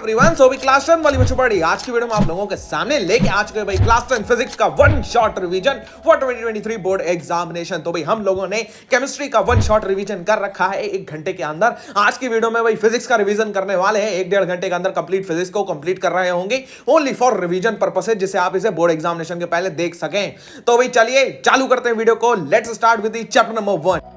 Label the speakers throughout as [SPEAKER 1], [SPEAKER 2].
[SPEAKER 1] Everyone, सो भी class 10 वाली बच्चों पढ़ी आज की वीडियो में आप लोगों के सामने लेके आ चुके हैं भाई क्लास 10 फिजिक्स का one shot revision for 2023 board examination. तो भाई हम लोगों ने केमिस्ट्री का वन शॉट रिवीजन कर रखा है 1 घंटे के अंदर। आज की वीडियो में भाई फिजिक्स का रिवीजन करने वाले हैं 1-1.5 घंटे के अंदर कंप्लीट फिजिक्स को कंप्लीट कर रहे होंगे ओनली फॉर रिवीजन पर्पसेज, जिसे आप इसे बोर्ड एग्जामिनेशन के पहले देख सकें। तो भाई चलिए चालू करते हैं वीडियो को। Let's start with the chapter number 1।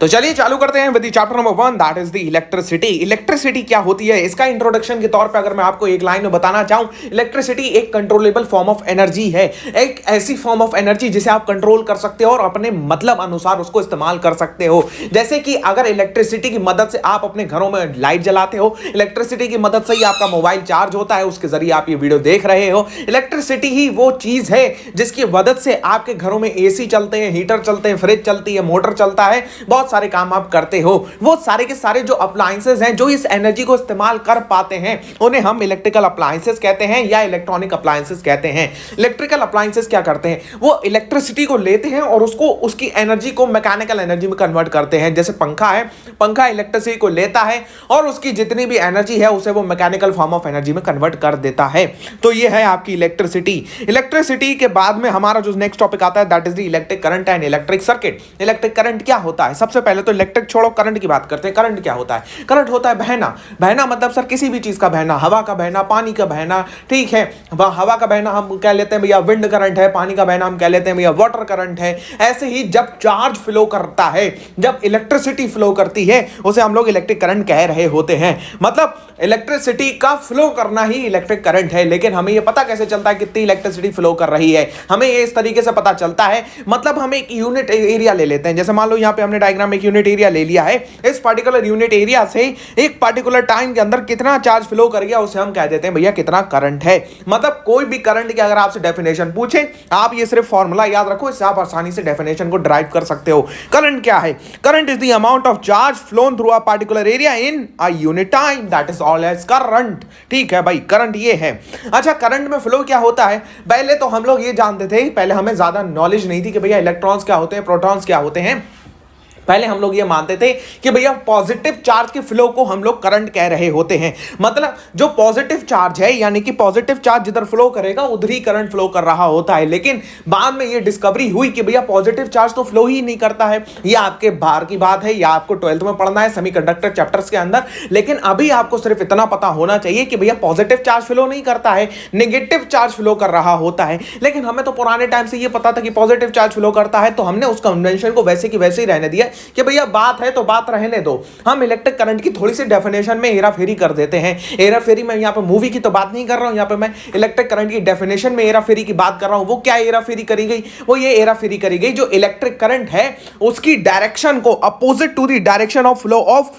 [SPEAKER 1] तो चलिए चालू करते हैं with chapter number 1, that is the electricity. Electricity क्या होती है, इसका इंट्रोडक्शन के तौर पे अगर मैं आपको एक लाइन में बताना चाहूं, इलेक्ट्रिसिटी एक कंट्रोलेबल फॉर्म ऑफ एनर्जी है। एक ऐसी फॉर्म ऑफ एनर्जी जिसे आप कंट्रोल कर सकते हो और अपने मतलब अनुसार उसको इस्तेमाल कर सकते हो। जैसे कि अगर इलेक्ट्रिसिटी की मदद से आप अपने घरों में लाइट जलाते हो, इलेक्ट्रिसिटी की मदद से ही आपका मोबाइल चार्ज होता है, उसके जरिए आप ये वीडियो देख रहे हो। इलेक्ट्रिसिटी ही वो चीज है जिसकी मदद से आपके घरों में एसी चलते हैं, हीटर चलते हैं, फ्रिज चलती है, मोटर चलता है, बहुत सारे काम आप करते हो। वो सारे के सारे जो अप्लायंसेस हैं जो इस एनर्जी को इस्तेमाल कर पाते हैं, उन्हें हम इलेक्ट्रिकल अप्लायंसेस कहते हैं या इलेक्ट्रॉनिक अप्लायंसेस कहते हैं। इलेक्ट्रिकल अप्लायंसेस क्या करते हैं, वो इलेक्ट्रिसिटी को लेते हैं और उसको उसकी एनर्जी को मैकेनिकल एनर्जी में कन्वर्ट करते हैं। जैसे पंखा है, पंखा इलेक्ट्रिसिटी को लेता है और उसकी जितनी भी एनर्जी है उसे वो मैकेनिकल फॉर्म ऑफ एनर्जी में कन्वर्ट कर देता है। तो ये है आपकी इलेक्ट्रिसिटी। इलेक्ट्रिसिटी के बाद में हमारा जो नेक्स्ट टॉपिक आता है that is the electric current and electric circuit. Electric current क्या होता है, सबसे पहले तो इलेक्ट्रिक छोड़ो, करंट की बात करते हैं। करंट क्या होता है, करंट होता है बहना। बहना मतलब सर किसी भी चीज का बहना, हवा का बहना, पानी का बहना, ठीक है। हवा का बहना हम कह लेते हैं भैया विंड करंट है, पानी का बहना हम कह लेते हैं भैया वाटर करंट है। ऐसे ही जब चार्ज फ्लो करता है, जब इलेक्ट्रिसिटी फ्लो करती है, उसे हम लोग इलेक्ट्रिक करंट कह रहे होते हैं। मतलब इलेक्ट्रिसिटी का फ्लो करना ही इलेक्ट्रिक करंट है। लेकिन हमें यह पता कैसे चलता है कितनी इलेक्ट्रिसिटी फ्लो कर रही है, हमें ये इस तरीके से पता चलता है। मतलब हम एक यूनिट एरिया ले लेते हैं, जैसे मान लो यहां पे हमने डायग्राम में एक यूनिट एरिया ले लिया है। इस पर्टिकुलर यूनिट एरिया से एक पर्टिकुलर टाइम के अंदर कितना चार्ज फ्लो कर गया उसे हम कह देते हैं भैया कितना करंट है। मतलब कोई भी करंट की अगर आपसे डेफिनेशन पूछे, आप ये सिर्फ फॉर्मूला याद रखो, इससे आप आसानी से डेफिनेशन को ड्राइव कर सकते हो। करंट क्या है, current is the amount of charge flown through a particular area in a unit time, that is all as current. ठीक है भाई, करंट ये है। अच्छा, करंट में फ्लो क्या होता है, पहले तो हम लोग ये जानते थे, पहले हमें ज्यादा नॉलेज नहीं थी कि भैया इलेक्ट्रॉन्स क्या होते हैं, प्रोटॉन्स क्या होते हैं। पहले हम लोग ये मानते थे कि भैया पॉजिटिव चार्ज के फ्लो को हम लोग करंट कह रहे होते हैं। मतलब जो पॉजिटिव चार्ज है, यानी कि पॉजिटिव चार्ज जिधर फ्लो करेगा उधर ही करंट फ्लो कर रहा होता है। लेकिन बाद में ये डिस्कवरी हुई कि भैया पॉजिटिव चार्ज तो फ्लो ही नहीं करता है। ये आपके बाहर की बात है, या आपको 12th में पढ़ना है सेमीकंडक्टर चैप्टर्स के अंदर। लेकिन अभी आपको सिर्फ इतना पता होना चाहिए कि भैया पॉजिटिव चार्ज फ्लो नहीं करता है, नेगेटिव चार्ज फ्लो कर रहा होता है। लेकिन हमें तो पुराने टाइम से ये पता था कि पॉजिटिव चार्ज फ्लो करता है, तो हमने उस कन्वेंशन को वैसे की वैसे ही रहने दिया कि भैया बात है तो बात रहने दो। हम इलेक्ट्रिक करंट की थोड़ी सी डेफिनेशन में हेरा फेरी कर देते हैं। हेरा फेरी में यहां पे मूवी की तो बात नहीं कर रहा हूं, यहां पे मैं इलेक्ट्रिक करंट की डेफिनेशन में हेरा फेरी की बात कर रहा हूं। वो क्या हेरा फेरी करी गई, वो ये हेरा फेरी करी गई जो इलेक्ट्रिक करंट है उसकी डायरेक्शन को opposite to the direction of flow of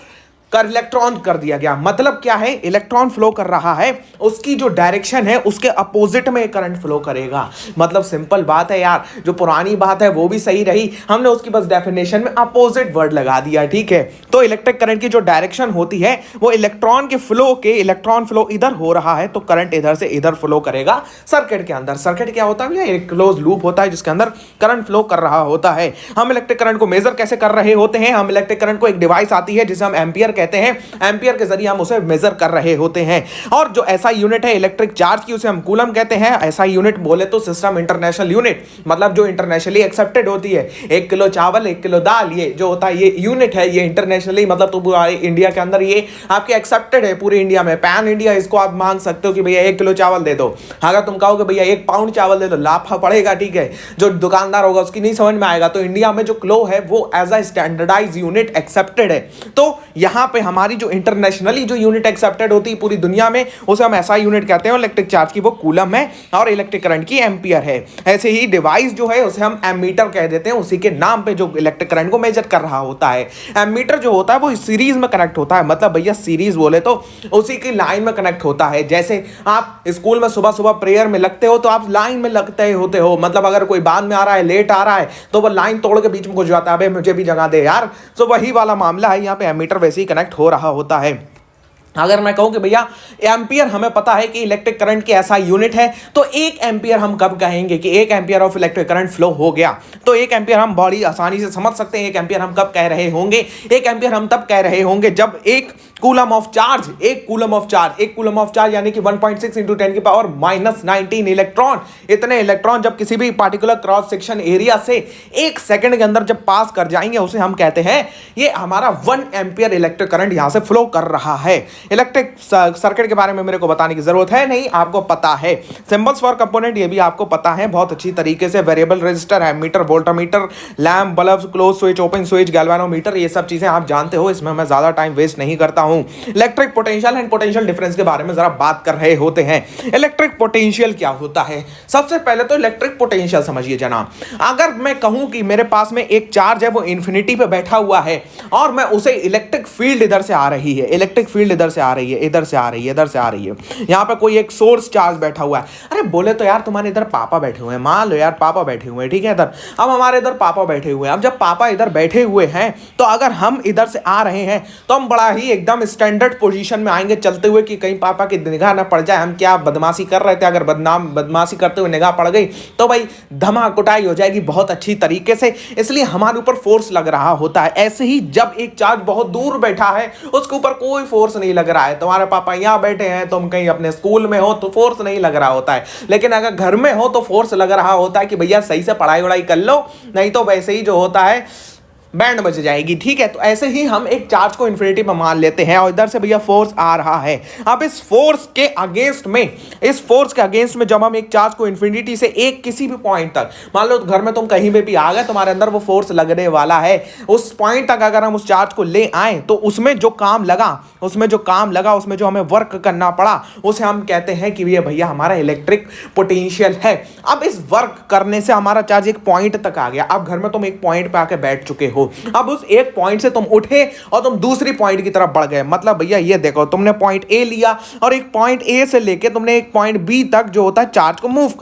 [SPEAKER 1] कर इलेक्ट्रॉन कर दिया गया। मतलब क्या है, इलेक्ट्रॉन फ्लो कर रहा है, उसकी जो डायरेक्शन है उसके अपोजिट में करंट फ्लो करेगा। मतलब सिंपल बात है यार, जो पुरानी बात है वो भी सही रही, हमने उसकी बस डेफिनेशन में अपोजिट वर्ड लगा दिया। ठीक है, तो इलेक्ट्रिक करंट की जो डायरेक्शन होती है वो इलेक्ट्रॉन के फ्लो के, इलेक्ट्रॉन फ्लो इधर हो रहा है तो करंट इधर से इधर फ्लो करेगा सर्किट के अंदर। सर्किट क्या होता है, एक क्लोज लूप होता है जिसके अंदर करंट फ्लो कर रहा होता है। हम इलेक्ट्रिक करंट को मेजर कैसे कर रहे होते हैं, हम इलेक्ट्रिक करंट को एक डिवाइस आती है जिसे हम एम्पियर कहते हैं, एम्पियर के जरिए हम उसे मेजर कर रहे होते हैं। और जो ऐसा यूनिट है इलेक्ट्रिक चार्ज की उसे हम कूलम कहते हैं। ऐसा यूनिट बोले तो सिस्टम इंटरनेशनल यूनिट, मतलब जो इंटरनेशनली एक्सेप्टेड होती है। 1 किलो चावल 1 किलो दाल, ये जो होता है ये यूनिट है, ये इंटरनेशनली मतलब तो पूरा इंडिया के अंदर ये आपके एक्सेप्टेड है पूरे इंडिया में। पैन इंडिया इसको आप मांग सकते हो कि भैया 1 किलो चावल दे दो। अगर तुम कहोगे भैया 1 पाउंड चावल दे दो, लाफा पड़ेगा। ठीक है, जो दुकानदार होगा उसकी नहीं समझ में आएगा। तो इंडिया में जो किलो है वो as a standardise unit accepted है। तो यहां पे हमारी जो इंटरनेशनली जो यूनिट एक्सेप्टेड होती है पूरी दुनिया में उसे हम ऐसा यूनिट कहते हैं। इलेक्ट्रिक चार्ज की वो कूलम है और इलेक्ट्रिक करंट की एम्पियर है। ऐसे ही डिवाइस जो है उसे हम एमीटर कह देते हैं, उसी के नाम पे जो इलेक्ट्रिक करंट को मेजर कर रहा होता है। एमीटर जो होता है वो सीरीज में कनेक्ट होता है। मतलब भैया सीरीज बोले तो उसी की लाइन में कनेक्ट होता है। जैसे आप स्कूल में सुबह सुबह प्रेयर में लगते हो तो आप लाइन में लगते होते हो। मतलब अगर कोई बाद में आ रहा है, लेट आ रहा है, तो वो लाइन तोड़ के बीच में घुस जाता है, मुझे भी जगह दे यार। तो वही वाला मामला है, यहाँ पे एमीटर वैसे ही कनेक्ट हो रहा होता है। अगर मैं कहूं कि भैया एम्पियर हमें पता है कि इलेक्ट्रिक करंट की ऐसा यूनिट है, तो एक एम्पियर हम कब कहेंगे कि एक ampere of electric current flow हो गया, तो एक एम्पियर हम बड़ी आसानी से समझ सकते हैं। एक एम्पियर हम कब कह रहे होंगे, एक एम्पियर हम तब कह रहे होंगे जब एक कूलम ऑफ चार्ज, एक कूलम ऑफ चार्ज यानी कि 1.6 इंटू 10 की पावर -19 इलेक्ट्रॉन, इतने इलेक्ट्रॉन जब किसी भी पार्टिकुलर क्रॉस सेक्शन एरिया से एक सेकंड के अंदर जब पास कर जाएंगे, उसे हम कहते हैं ये हमारा 1 एम्पियर इलेक्ट्रिक करंट यहां से फ्लो कर रहा है। इलेक्ट्रिक सर्किट के बारे में मेरे को बताने की जरूरत है नहीं, आपको पता है। सिंबल्स फॉर कंपोनेंट ये भी आपको पता है बहुत अच्छी तरीके से। Variable resistor, ammeter, voltmeter, lamp, bulb, close switch, open switch, galvanometer, ये सब चीजें आप जानते हो, इसमें मैं ज्यादा टाइम वेस्ट नहीं करता हूं। Electric potential and potential difference के बारे में जरा बात कर रहे होते हैं। इलेक्ट्रिक पोटेंशियल क्या होता है? सबसे पहले तो इलेक्ट्रिक पोटेंशियल समझिए जनाब। अगर मैं कहूं कि मेरे पास में एक चार्ज है, वो इंफिनिटी पे बैठा हुआ है और मैं उसे इलेक्ट्रिक फील्ड इधर से आ रही है, इलेक्ट्रिक फील्ड इधर से आ रही है, इधर से आ रही है, इधर से आ रही है, यहां पे कोई एक सोर्स चार्ज बैठा हुआ है। अरे बोले तो यार तुम्हारे इधर पापा बैठे हुए हैं, मान लो यार पापा बैठे हुए हैं, ठीक है इधर। अब हमारे इधर पापा बैठे हुए हैं। अब जब पापा इधर बैठे हुए हैं तो अगर हम इधर से आ रहे हैं तो हम बड़ा ही एकदम स्टैंडर्ड पोजीशन में आएंगे चलते हुए कि कहीं पापा की निगाह ना पड़ जाए, हम क्या बदमाशी कर रहे थे। अगर बदमाशी करते हुए निगाह पड़ गई तो भाई धमा कुटाई हो जाएगी बहुत अच्छी तरीके से, इसलिए हमारे ऊपर फोर्स लग रहा होता है। ऐसे ही जब एक चार्ज बहुत दूर बैठा है, उसके ऊपर कोई फोर्स नहीं लग रहा है। तुम्हारे पापा यहां बैठे हैं, तुम कहीं अपने स्कूल में हो तो फोर्स नहीं लग रहा होता है, लेकिन अगर घर में हो तो फोर्स लग रहा होता है कि भैया सही से पढ़ाई वढ़ाई कर लो, नहीं तो वैसे ही जो होता है बैंड बज जाएगी, ठीक है। तो ऐसे ही हम एक चार्ज को इन्फिनिटी पर मान लेते हैं और इधर से भैया फोर्स आ रहा है। अब इस फोर्स के अगेंस्ट में जब हम एक चार्ज को इन्फिनिटी से एक किसी भी पॉइंट तक, मान लो घर में तुम कहीं पे भी आ गए, तुम्हारे अंदर वो फोर्स लगने वाला है, उस पॉइंट तक अगर हम उस चार्ज को ले आए तो उसमें जो काम लगा, उसमें जो हमें वर्क करना पड़ा, उसे हम कहते हैं कि ये भैया हमारा इलेक्ट्रिक पोटेंशियल है। अब इस वर्क करने से हमारा चार्ज एक पॉइंट तक आ गया। अब घर में तुम एक पॉइंट पे आके बैठ चुके हो, अब उस एक पॉइंट से तुम उठे और तुम दूसरी पॉइंट की तरफ बढ़ गए। मतलब भैया ये देखो, तुमने पॉइंट ए लिया और एक पॉइंट ए से लेके तुमने एक पॉइंट बी तक जो होता है चार्ज को मूव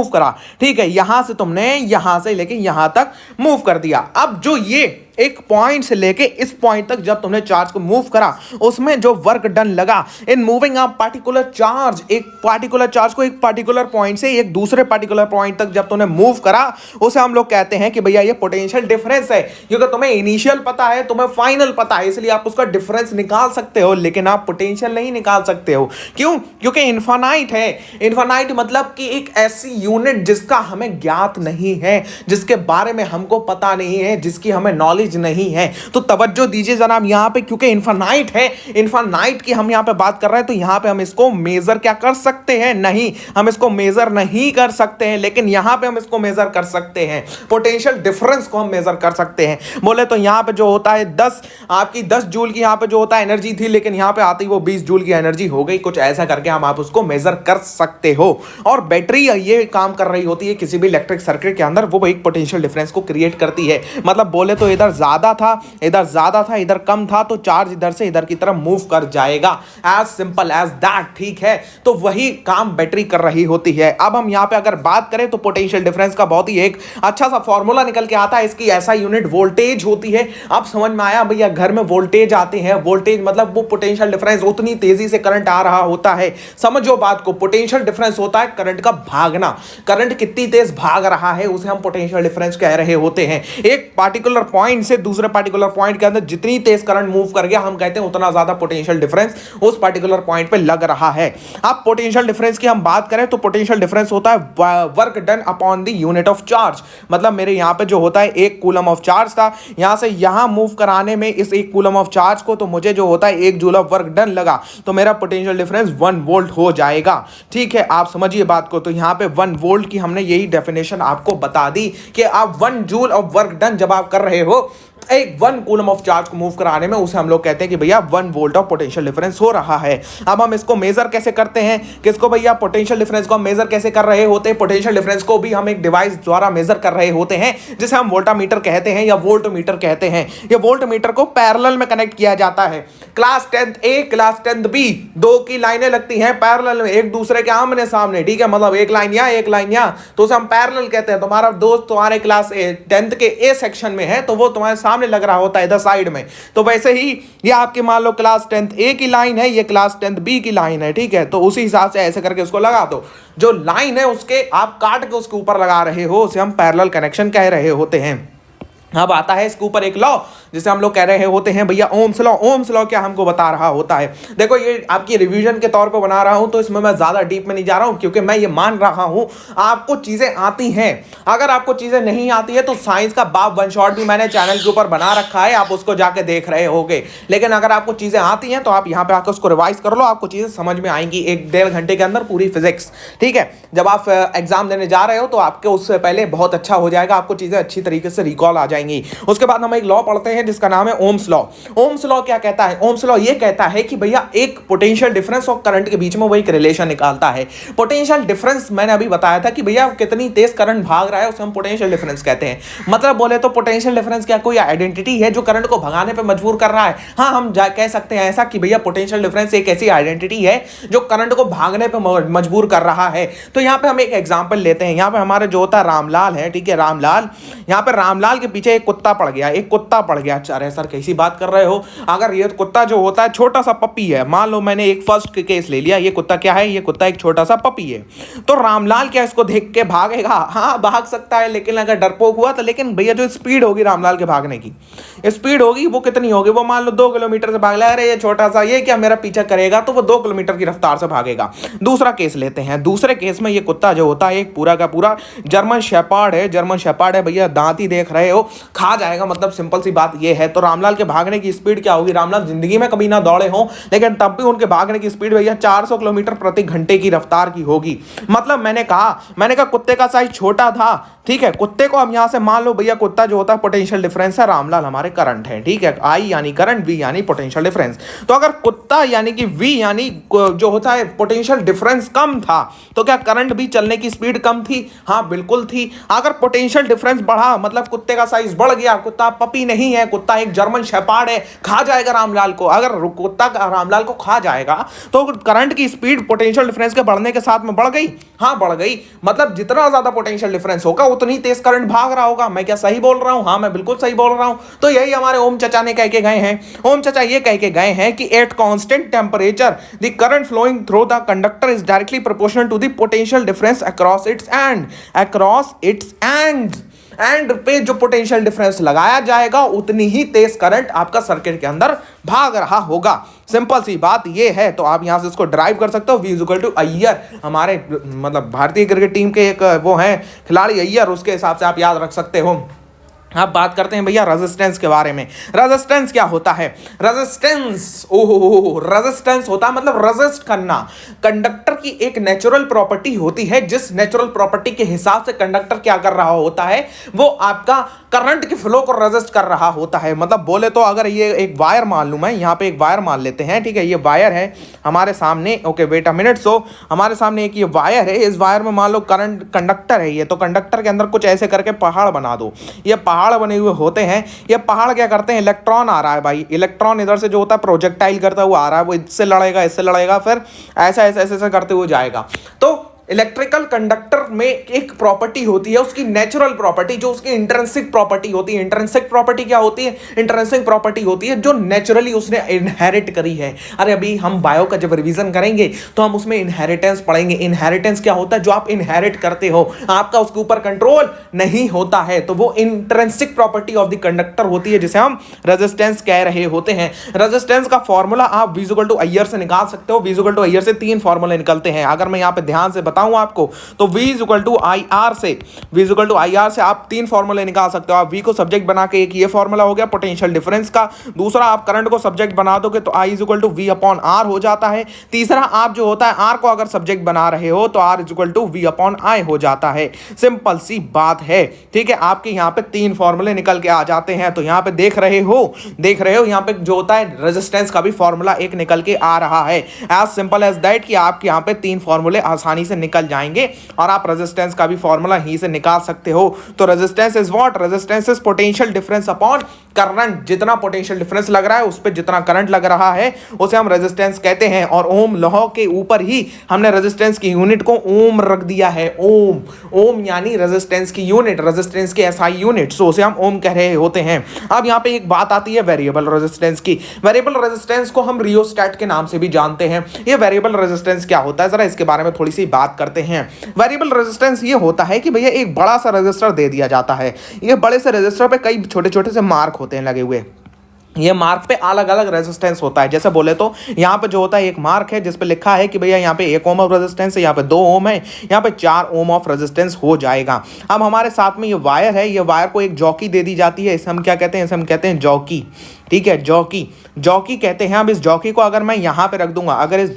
[SPEAKER 1] करा, ठीक है। यहां से तुमने यहां से लेके यहां तक मूव कर दिया। अब जो ये एक पॉइंट से लेके इस पॉइंट तक जब तुमने चार्ज को मूव करा, उसमें जो वर्क डन लगा in moving a particular charge, एक पार्टिकुलर चार्ज को एक पार्टिकुलर पॉइंट से एक दूसरे पार्टिकुलर पॉइंट तक जब तुमने मूव करा, उसे हम लोग कहते हैं कि भैया ये पोटेंशियल डिफरेंस है। क्योंकि तुम्हें इनिशियल पता है, तुम्हें फाइनल पता है, इसलिए आप उसका डिफरेंस निकाल सकते हो, लेकिन आप पोटेंशियल नहीं निकाल सकते हो। क्यों? क्योंकि इनफाइनाइट है। इनफाइनाइट मतलब कि एक ऐसी यूनिट जिसका हमें ज्ञात नहीं है, जिसके बारे में हमको पता नहीं है, जिसकी हमें नॉलेज नहीं है। तो तवज्जो दीजिए जनाब यहां पे, क्योंकि इनफाइनाइट है, इनफाइनाइट की हम यहां पे बात कर रहे हैं, तो यहां पे हम इसको मेजर क्या कर सकते हैं? नहीं, हम इसको मेजर नहीं कर सकते हैं, लेकिन यहां पे हम इसको मेजर कर सकते हैं। पोटेंशियल डिफरेंस को हम मेजर कर सकते हैं। बोले तो यहां पे जो होता है 10 जूल की यहां पे जो होता है एनर्जी थी, लेकिन यहां पे आती वो 20 जूल की एनर्जी हो गई। कुछ ऐसा करके हम आप उसको मेजर कर सकते हो। और बैटरी ये काम कर रही होती है किसी भी इलेक्ट्रिक सर्किट के अंदर, वो एक पोटेंशियल डिफरेंस को क्रिएट करती है। मतलब बोले तो इधर ज्यादा था, इधर कम था, तो चार्ज इधर से इधर की तरफ मूव कर जाएगा। एज सिंपल एज दैट, ठीक है। तो वही काम बैटरी कर रही होती है। अब हम यहां पे अगर बात करें तो पोटेंशियल डिफरेंस का बहुत ही एक अच्छा सा फॉर्मूला निकल के आता है। इसकी ऐसा यूनिट वोल्टेज होती है। अब समझ में आया भैया, घर में वोल्टेज आते हैं, वोल्टेज मतलब वो पोटेंशियल डिफरेंस, उतनी तेजी से करंट आ रहा होता है। समझो बात को, पोटेंशियल डिफरेंस होता है करंट का भागना। करंट कितनी तेज भाग रहा है उसे हम पोटेंशियल डिफरेंस कह रहे होते हैं। एक पार्टिकुलर पॉइंट से दूसरे पार्टिकुलर पॉइंट के अंदर जितनी तेज करंट मूव कर गया, हम कहते हैं उतना ज्यादा पोटेंशियल डिफरेंस उस पार्टिकुलर पॉइंट पे लग रहा है। अब पोटेंशियल डिफरेंस की हम बात करें तो पोटेंशियल डिफरेंस होता है work done upon the unit of charge. मतलब मेरे यहां पे जो होता है एक कूलम ऑफ चार्ज था, यहां से यहां मूव कराने में इस एक कूलम ऑफ चार्ज को, तो मुझे जो होता है 1 जूल ऑफ वर्क डन लगा, तो मेरा पोटेंशियल डिफरेंस 1 वोल्ट हो जाएगा। ठीक है, आप समझिए बात को। तो यहां पे 1 वोल्ट की हमने यही डेफिनेशन आपको बता दी कि आप 1 जूल ऑफ वर्क डन जब आप कर रहे हो एक 1 कूलम ऑफ चार्ज को मूव कराने में, उसे हम लोग कहते हैं कि भैया 1 वोल्ट ऑफ पोटेंशियल डिफरेंस हो रहा है। अब हम इसको मेजर कैसे करते हैं? किसको भैया? पोटेंशियल डिफरेंस को हम मेजर कैसे कर रहे होते हैं? पोटेंशियल डिफरेंस को भी हम एक डिवाइस द्वारा मेजर कर रहे होते हैं, जिसे हम वोल्टामीटर कहते हैं या वोल्टमीटर कहते हैं। ये वोल्टमीटर को पैरेलल में कनेक्ट किया जाता है। क्लास 10th ए, क्लास 10th बी, 2 की लाइनें लगती हैं पैरेलल में, एक दूसरे के आमने सामने, ठीक है। मतलब एक लाइन यहाँ एक लाइन यहाँ, तो उसे हम पैरेलल कहते हैं। तुम्हारा दोस्त तुम्हारे क्लास 10th के ए सेक्शन में है, तो वो तुम्हारे सामने लग रहा होता है इधर साइड में। तो वैसे ही ये आपके मान लो क्लास 10th ए की लाइन है, ये क्लास 10th बी की लाइन है, ठीक है। तो उसी हिसाब से ऐसे करके उसको लगा दो। जो लाइन है उसके आप काट के उसके ऊपर लगा रहे हो उसे हम पैरेलल कनेक्शन कह रहे होते हैं। अब आता है इसके ऊपर एक लॉ जिसे हम लोग कह रहे होते हैं भैया ओम्स लॉ। ओम्स लॉ क्या हमको बता रहा होता है, देखो ये आपकी रिवीजन के तौर पे बना रहा हूं तो इसमें मैं ज्यादा डीप में नहीं जा रहा हूं, क्योंकि मैं ये मान रहा हूं आपको चीजें आती हैं। अगर आपको चीजें नहीं आती है तो साइंस का बाप वन शॉट भी मैंने चैनल के ऊपर बना रखा है, आप उसको जाके देख रहे होगे। लेकिन अगर आपको चीजें आती हैं तो आप यहाँ पे आकर उसको रिवाइज कर लो, आपको चीजें समझ में आएंगी 1-1.5 घंटे के अंदर पूरी फिजिक्स, ठीक है। जब आप एग्जाम देने जा रहे हो तो आपके उससे पहले बहुत अच्छा हो जाएगा, आपको चीजें अच्छी तरीके से रिकॉल आ जाएंगी। उसके बाद हम एक लॉ पढ़ते हैं जिसका नाम है ओम्स लॉ। ओम्स लॉ क्या कहता है? ओम्स लॉ ये कहता है कि भैया एक पोटेंशियल डिफरेंस और करंट के बीच में वो एक रिलेशन निकालता है। पोटेंशियल डिफरेंस मैंने अभी बताया था कि भैया कितनी तेज करंट भाग रहा है उसे हम पोटेंशियल डिफरेंस कहते हैं। मतलब बोले तो पोटेंशियल डिफरेंस क्या कोई आइडेंटिटी है जो करंट को भगाने पर मजबूर कर रहा है? हाँ, हम कह सकते हैं ऐसा कि भैया पोटेंशियल डिफरेंस एक ऐसी आइडेंटिटी है जो करंट को भागने पर मजबूर कर रहा है। तो यहाँ पे हम एक एग्जाम्पल लेते हैं। यहाँ पे हमारे जो होता है रामलाल है, ठीक है, रामलाल। यहाँ पे रामलाल के पीछे एक कुत्ता पड़ गया, एक कुत्ता पड़ गया। अरे सर कैसी बात कर रहे हो? अगर ये कुत्ता जो होता है छोटा सा पपी है, मान लो मैंने एक फर्स्ट केस ले लिया, ये कुत्ता क्या है? ये कुत्ता एक छोटा सा पपी है। तो रामलाल क्या इसको देख के भागेगा? हाँ भाग सकता है, लेकिन अगर डरपोक हुआ तो। लेकिन भैया जो स्पीड होगी रामलाल के भागने की, स्पीड होगी वो कितनी होगी? वो मान लो 2 किलोमीटर से भाग रहा है, अरे ये छोटा सा ये क्या मेरा पीछा करेगा, तो वो 2 किलोमीटर की रफ्तार से भागेगा। दूसरा केस लेते हैं। दूसरे केस में ये कुत्ता जो होता है एक पूरा का पूरा जर्मन शेपर्ड है। जर्मन शेपर्ड है भैया, दांत ही देख रहे हो, खा जाएगा। मतलब सिंपल सी बात ये है। तो रामलाल के भागने की स्पीड क्या होगी? रामलाल जिंदगी में कभी ना दौड़े हो, लेकिन तब भी उनके भागने की स्पीड भैया 400 किलोमीटर प्रति घंटे की रफ्तार की होगी। मतलब मैंने कहा कुत्ते का साइज छोटा था, ठीक है। कुत्ते को हम यहां से मान लो भैया कुत्ता जो होता है पोटेंशियल डिफरेंस है, रामलाल हमारे करंट है, ठीक है। आई यानी करंट, वी यानी पोटेंशियल डिफरेंस। तो अगर कुत्ता यानी कि वी यानी जो होता है पोटेंशियल डिफरेंस कम था तो क्या करंट भी चलने की स्पीड कम थी? हाँ बिल्कुल थी। अगर पोटेंशियल डिफरेंस बढ़ा मतलब कुत्ते का साइज बढ़ गया, कुत्ता पपी नहीं है, कुत्ता एक जर्मन शेपर्ड है, खा जाएगा रामलाल को। अगर कुत्ता रामलाल को खा जाएगा तो करंट की स्पीड पोटेंशियल डिफरेंस के बढ़ने के साथ में बढ़ गई। हाँ बढ़ गई। मतलब जितना ज्यादा पोटेंशियल डिफरेंस होगा उतनी तेज करंट भाग रहा होगा। मैं क्या सही बोल रहा हूं? हाँ मैं बिल्कुल सही बोल रहा हूं। तो यही हमारे ओम चाचा ने कह के गए हैं। ओम चाचा ये कह के गए हैं कि at constant temperature the current flowing through the conductor is directly proportional to the potential difference across its end पे जो पोटेंशियल डिफरेंस लगाया जाएगा उतनी ही तेज करंट आपका सर्किट के अंदर भाग रहा होगा। सिंपल सी बात ये है। तो आप यहां से इसको ड्राइव कर सकते हो। V इक्वल टू अय्यर, हमारे मतलब भारतीय क्रिकेट टीम के एक वो हैं खिलाड़ी अय्यर, उसके हिसाब से आप याद रख सकते हो। अब बात करते हैं भैया रेजिस्टेंस के बारे में। रेजिस्टेंस क्या होता है? रेजिस्टेंस रेजिस्टेंस होता है मतलब रेजिस्ट करना। कंडक्टर की एक नेचुरल प्रॉपर्टी होती है, जिस नेचुरल प्रॉपर्टी के हिसाब से कंडक्टर क्या कर रहा होता है, वो आपका करंट के फ्लो को रेजिस्ट कर रहा होता है। मतलब बोले तो अगर ये एक वायर मान लूं, मैं यहाँ पे एक वायर मान लेते हैं, ठीक है। ये वायर है हमारे सामने, ओके वेट अ मिनट। सो हमारे सामने एक ये वायर है, इस वायर में मान लो करंट कंडक्टर है ये, तो कंडक्टर के अंदर कुछ ऐसे करके पहाड़ बना दो। ये पहाड़ बने हुए होते हैं। ये पहाड़ क्या करते हैं? इलेक्ट्रॉन आ रहा है भाई, इलेक्ट्रॉन इधर से जो होता है प्रोजेक्टाइल करता हुआ आ रहा है, वो इससे लड़ेगा, फिर ऐसा करते हुए जाएगा। तो इलेक्ट्रिकल कंडक्टर में एक प्रॉपर्टी होती है, उसकी नेचुरल प्रॉपर्टी, जो उसकी इंट्रिंसिक प्रॉपर्टी होती है। इंट्रिंसिक प्रॉपर्टी क्या होती है? इंट्रिंसिक प्रॉपर्टी होती है जो नेचुरली उसने इनहेरिट करी है। अरे अभी हम बायो का जब रिवीजन करेंगे तो हम उसमें इनहेरिटेंस पढ़ेंगे। इनहेरिटेंस क्या होता है? जो आप इनहेरिट करते हो, आपका उसके ऊपर कंट्रोल नहीं होता है, तो वो intrinsic property of the conductor होती है, जिसे हम रेजिस्टेंस कह रहे होते हैं। रेजिस्टेंस का फॉर्मूला आप V इक्वल टू अय्यर से निकाल सकते हो। V इक्वल टू अय्यर से 3 फॉर्मूले निकलते हैं। अगर मैं यहाँ पे ध्यान से बताऊं आपको तो V इक्वल टू IR से आप 3 फॉर्मूले निकाल सकते हो। आप V को सब्जेक्ट बना के, एक ये फॉर्मूला हो गया पोटेंशियल डिफरेंस का, दूसरा आप करंट को सब्जेक्ट बना दोगे तो I equal to V upon R हो जाता है, तीसरा आप जो होता है R को अगर सब्जेक्ट बना रहे हो तो R equal to V upon I हो जाता है। सिंपल सी बात है, ठीक है। आपके यहाँ पे 3 फॉर्मूले निकल के आ जाते हैं। तो यहाँ पे देख रहे हो यहाँ पे जो होता है रेजिस्टेंस का भी फॉर्मूला एक निकल के आ रहा है। एज सिंपल एज दैट कि आपके यहाँ पे 3 फॉर्मूले आसानी से निकल जाएंगे और आप रेजिस्टेंस का भी फॉर्मूला यहीं से निकाल सकते हो। तो resistance is what? Resistance is potential difference upon current. जितना पोटेंशियल डिफरेंस लग रहा है उस पर जितना करंट लग रहा है उसे हम रेजिस्टेंस कहते हैं। और ओम लॉ के ऊपर ही हमने रेजिस्टेंस की यूनिट को ओम रख दिया है। ओम, ओम यानी रेजिस्टेंस की यूनिट, रेजिस्टेंस की एसआई यूनिट, सो उसे हम ओम कह रहे होते हैं। अब यहां पे एक बात आती है वेरिएबल रेजिस्टेंस की। वेरिएबल रेजिस्टेंस को हम रियोस्टैट के नाम से भी जानते हैं। ये वेरिएबल रेजिस्टेंस क्या होता है, जरा इसके बारे में थोड़ी सी बात करते हैं। वेरिएबल रेजिस्टेंस ये होता है कि भैया एक बड़ा सा रेजिस्टर दे दिया जाता है। ये बड़े से रेजिस्टर पे कई छोटे छोटे से मार्क होते हैं लगे हुए। ये मार्क पे अलग अलग रेजिस्टेंस होता है। जैसे बोले तो यहाँ पे जो होता है एक मार्क है जिस पे लिखा है कि भैया यहाँ पे 1 ओम ऑफ रेजिस्टेंस है, यहाँ पे 2 ओम है, यहाँ पे 4 ओम ऑफ रेजिस्टेंस हो जाएगा। अब हमारे साथ में ये वायर है, ये वायर को एक जॉकी दे दी जाती है। इसे हम क्या कहते हैं? इसे हम कहते हैं जॉकी। ठीक है, जॉकी, जॉकी कहते हैं। अब इस जॉकी को अगर मैं यहाँ पे रख दूंगा, अगर इस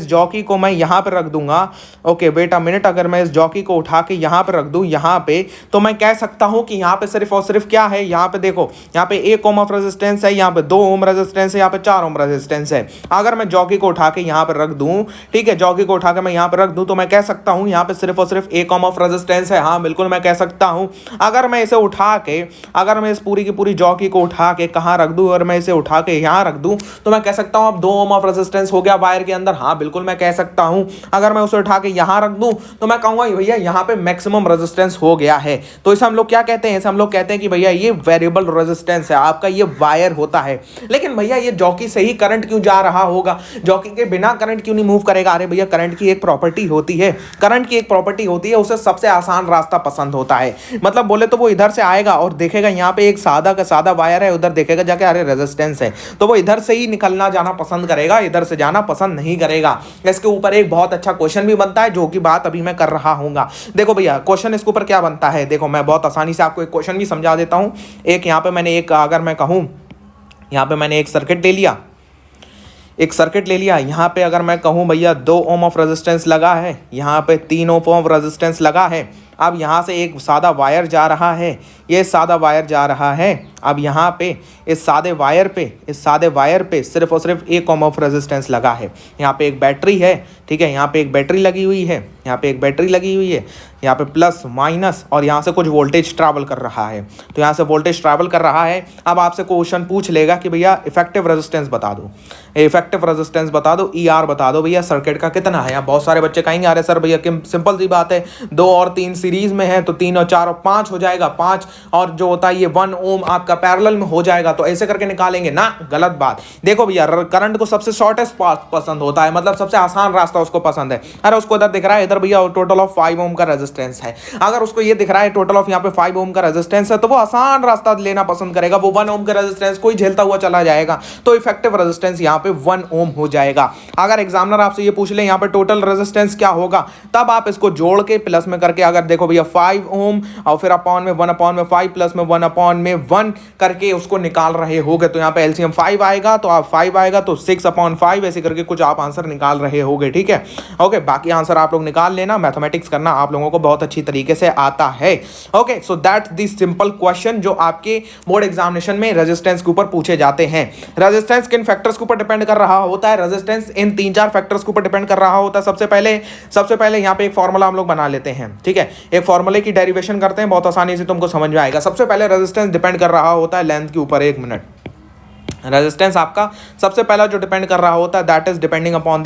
[SPEAKER 1] जॉकी को मैं यहाँ पे रख दूंगा, ओके वेट अ मिनट, अगर मैं इस जॉकी को उठा के यहाँ पे रख दूं यहाँ पे, तो मैं कह सकता हूँ कि यहाँ पे सिर्फ और सिर्फ क्या है, यहाँ पे देखो, यहाँ पे 1 ओम ऑफ रेजिस्टेंस है, यहाँ पे 2 ओम रेजिस्टेंस है, यहाँ पे 4 ओम रेजिस्टेंस है। अगर मैं जॉकी को उठा के यहाँ पे रख दूं, ठीक है, जॉकी को उठा के मैं यहाँ पे रख दूं, तो मैं कह सकता हूँ यहाँ पे सिर्फ और सिर्फ 1 ओम ऑफ रेजिस्टेंस है। हाँ बिल्कुल मैं कह सकता हूँ। अगर मैं इसे उठा के, अगर मैं इस पूरी की पूरी जॉकी को उठा के कहाँ रख दूं और मैं इसे उठा के यहाँ रख दूं, तो मैं कह सकता हूँ अब 2 ओम ऑफ रेजिस्टेंस हो गया वायर के अंदर। हाँ बिल्कुल मैं कह सकता हूँ। अगर मैं उसे उठा के यहाँ रख दूं तो मैं कहूँगा भैया यहाँ पे मैक्सिमम रेजिस्टेंस हो गया है। तो इसे हम लोग क्या कहते हैं? इसे हम लोग कहते हैं कि भैया ये वेरिएबल रेजिस्टेंस है, आपका ये वायर होता है। लेकिन भैया ये जॉकी से ही करंट क्यों जा रहा होगा? जॉकी के बिना करंट क्यों नहीं मूव करेगा? अरे भैया करंट की एक प्रॉपर्टी होती है, करंट की एक प्रॉपर्टी होती है, उसे सबसे आसान रास्ता पसंद होता है। मतलब बोले तो वो इधर से आएगा और देखेगा यहाँ पे एक सादा का सादा वायर है, उधर देखेगा जाके अरे रेजिस्टेंस है, तो वो इधर से ही निकलना जाना पसंद करेगा, इधर से जाना पसंद नहीं करेगा। इसके ऊपर एक बहुत अच्छा क्वेश्चन भी बनता है जो कि बात अभी मैं कर रहा हूँगा। देखो भैया क्वेश्चन इसके ऊपर क्या बनता है, देखो मैं बहुत आसानी से आपको एक क्वेश्चन भी समझा देता हूँ। एक यहाँ पे मैंने एक, अगर मैं कहूँ यहाँ पे मैंने एक सर्किट ले लिया, यहाँ पे अगर मैं कहूँ भैया 2 ओम ऑफ रेजिस्टेंस लगा है, यहाँ पे 3 ओम ऑफ रेजिस्टेंस लगा है। अब यहाँ से एक सादा वायर जा रहा है, ये सादा वायर जा रहा है। अब यहाँ पे इस सादे वायर पे सिर्फ और सिर्फ 1 ओम ऑफ रेजिस्टेंस लगा है। यहाँ पे एक बैटरी है, ठीक है, यहाँ पे एक बैटरी लगी हुई है, यहाँ पे प्लस माइनस, और यहाँ से कुछ वोल्टेज ट्रैवल कर रहा है। तो यहाँ से वोल्टेज ट्रैवल कर रहा है। अब आपसे क्वेश्चन पूछ लेगा कि भैया इफेक्टिव रेजिस्टेंस बता दो, ER बता दो भैया सर्किट का कितना है। यहाँ बहुत सारे बच्चे कहेंगे अरे सर भैया सिंपल सी बात है, 2 और 3 सीरीज में है तो 3 और 4 और 5 हो जाएगा, 5 और जो होता है ये 1 ओम आपका पैरेलल में हो जाएगा, तो ऐसे करके निकालेंगे ना। गलत बात। देखो भैया करंट को सबसे शॉर्टेस्ट पाथ पसंद होता है, मतलब सबसे आसान रास्ता उसको पसंद है। अरे उसको इधर दिख रहा है, इधर भैया टोटल ऑफ 5 ओम का रेजिस्टेंस है, अगर उसको ये दिख रहा है टोटल ऑफ यहाँ पे 5 ओम का रेजिस्टेंस है, तो वो आसान रास्ता लेना पसंद करेगा, वो 1 ओम का रेजिस्टेंस कोई झेलता हुआ चला जाएगा, तो इफेक्टिव रेजिस्टेंस यहाँ पे 1 ओम हो जाएगा। अगर एग्जामिनर आपसे ये पूछ ले यहाँ पे टोटल रेजिस्टेंस क्या होगा, तब आप इसको जोड़ के प्लस में करके, अगर देखो भैया 5 ओम और फिर अपॉन में 1 अपॉन में 5 प्लस में 1 अपॉन में 1 करके उसको निकाल रहे होगे, तो यहाँ पे एलसीएम 5 आएगा, तो आप 5 आएगा तो 6 अपॉन 5 ऐसे करके कुछ आप आंसर निकाल रहे होगे। ठीक है, ओके, बाकी आंसर आप लोग निकाल लेना, मैथमेटिक्स करना आप लोगों को बहुत अच्छी तरीके से आता है। Okay, so that's the simple question जो आपके बोर्ड एग्जामिनेशन में रेजिस्टेंस के ऊपर पूछे जाते हैं। रेजिस्टेंस किन फैक्टर्स के ऊपर डिपेंड कर रहा होता है? रेजिस्टेंस इन 3-4 फैक्टर्स के ऊपर डिपेंड कर रहा होता है। सबसे पहले यहाँ पे एक फॉर्मूला हम लोग बना लेते हैं। ठीक है, एक फॉर्मूले की डेरिवेशन करते हैं, बहुत आसानी से तुमको समझ में आएगा। सबसे पहले रेजिस्टेंस डिपेंड कर रहा होता है लेंथ के ऊपर। 1 मिनट, रेजिस्टेंस आपका सबसे पहला जो डिपेंड कर रहा होता है that is depending upon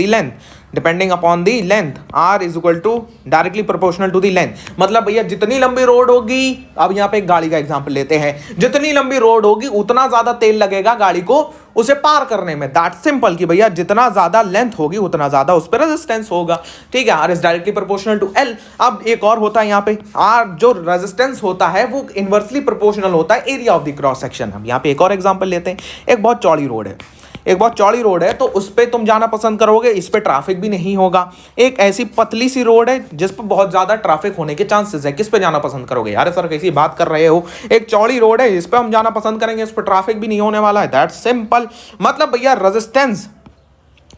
[SPEAKER 1] the length. R is equal to directly proportional to the length. मतलब भैया जितनी लंबी रोड होगी, अब यहाँ पे एक गाड़ी का एग्जांपल लेते हैं, जितनी लंबी रोड होगी उतना ज्यादा तेल लगेगा गाड़ी को उसे पार करने में। दैट सिंपल कि भैया जितना ज्यादा लेंथ होगी उतना ज्यादा उस पर रेजिस्टेंस होगा। ठीक है, R is directly proportional to L। अब एक और होता है यहाँ पे, R जो रेजिस्टेंस होता है वो इनवर्सली प्रोपोर्शनल होता है area of the cross section. हम यहाँ पे एक और एग्जांपल लेते हैं। एक बहुत चौड़ी रोड है, तो उस पर तुम जाना पसंद करोगे, इस पे ट्रैफिक भी नहीं होगा। एक ऐसी पतली सी रोड है जिस पर बहुत ज्यादा ट्रैफिक होने के चांसेस है, किस पे जाना पसंद करोगे? यार सर कैसी बात कर रहे हो, एक चौड़ी रोड है इस पे हम जाना पसंद करेंगे, इस पर ट्रैफिक भी नहीं होने वाला है। That's simple. मतलब भैया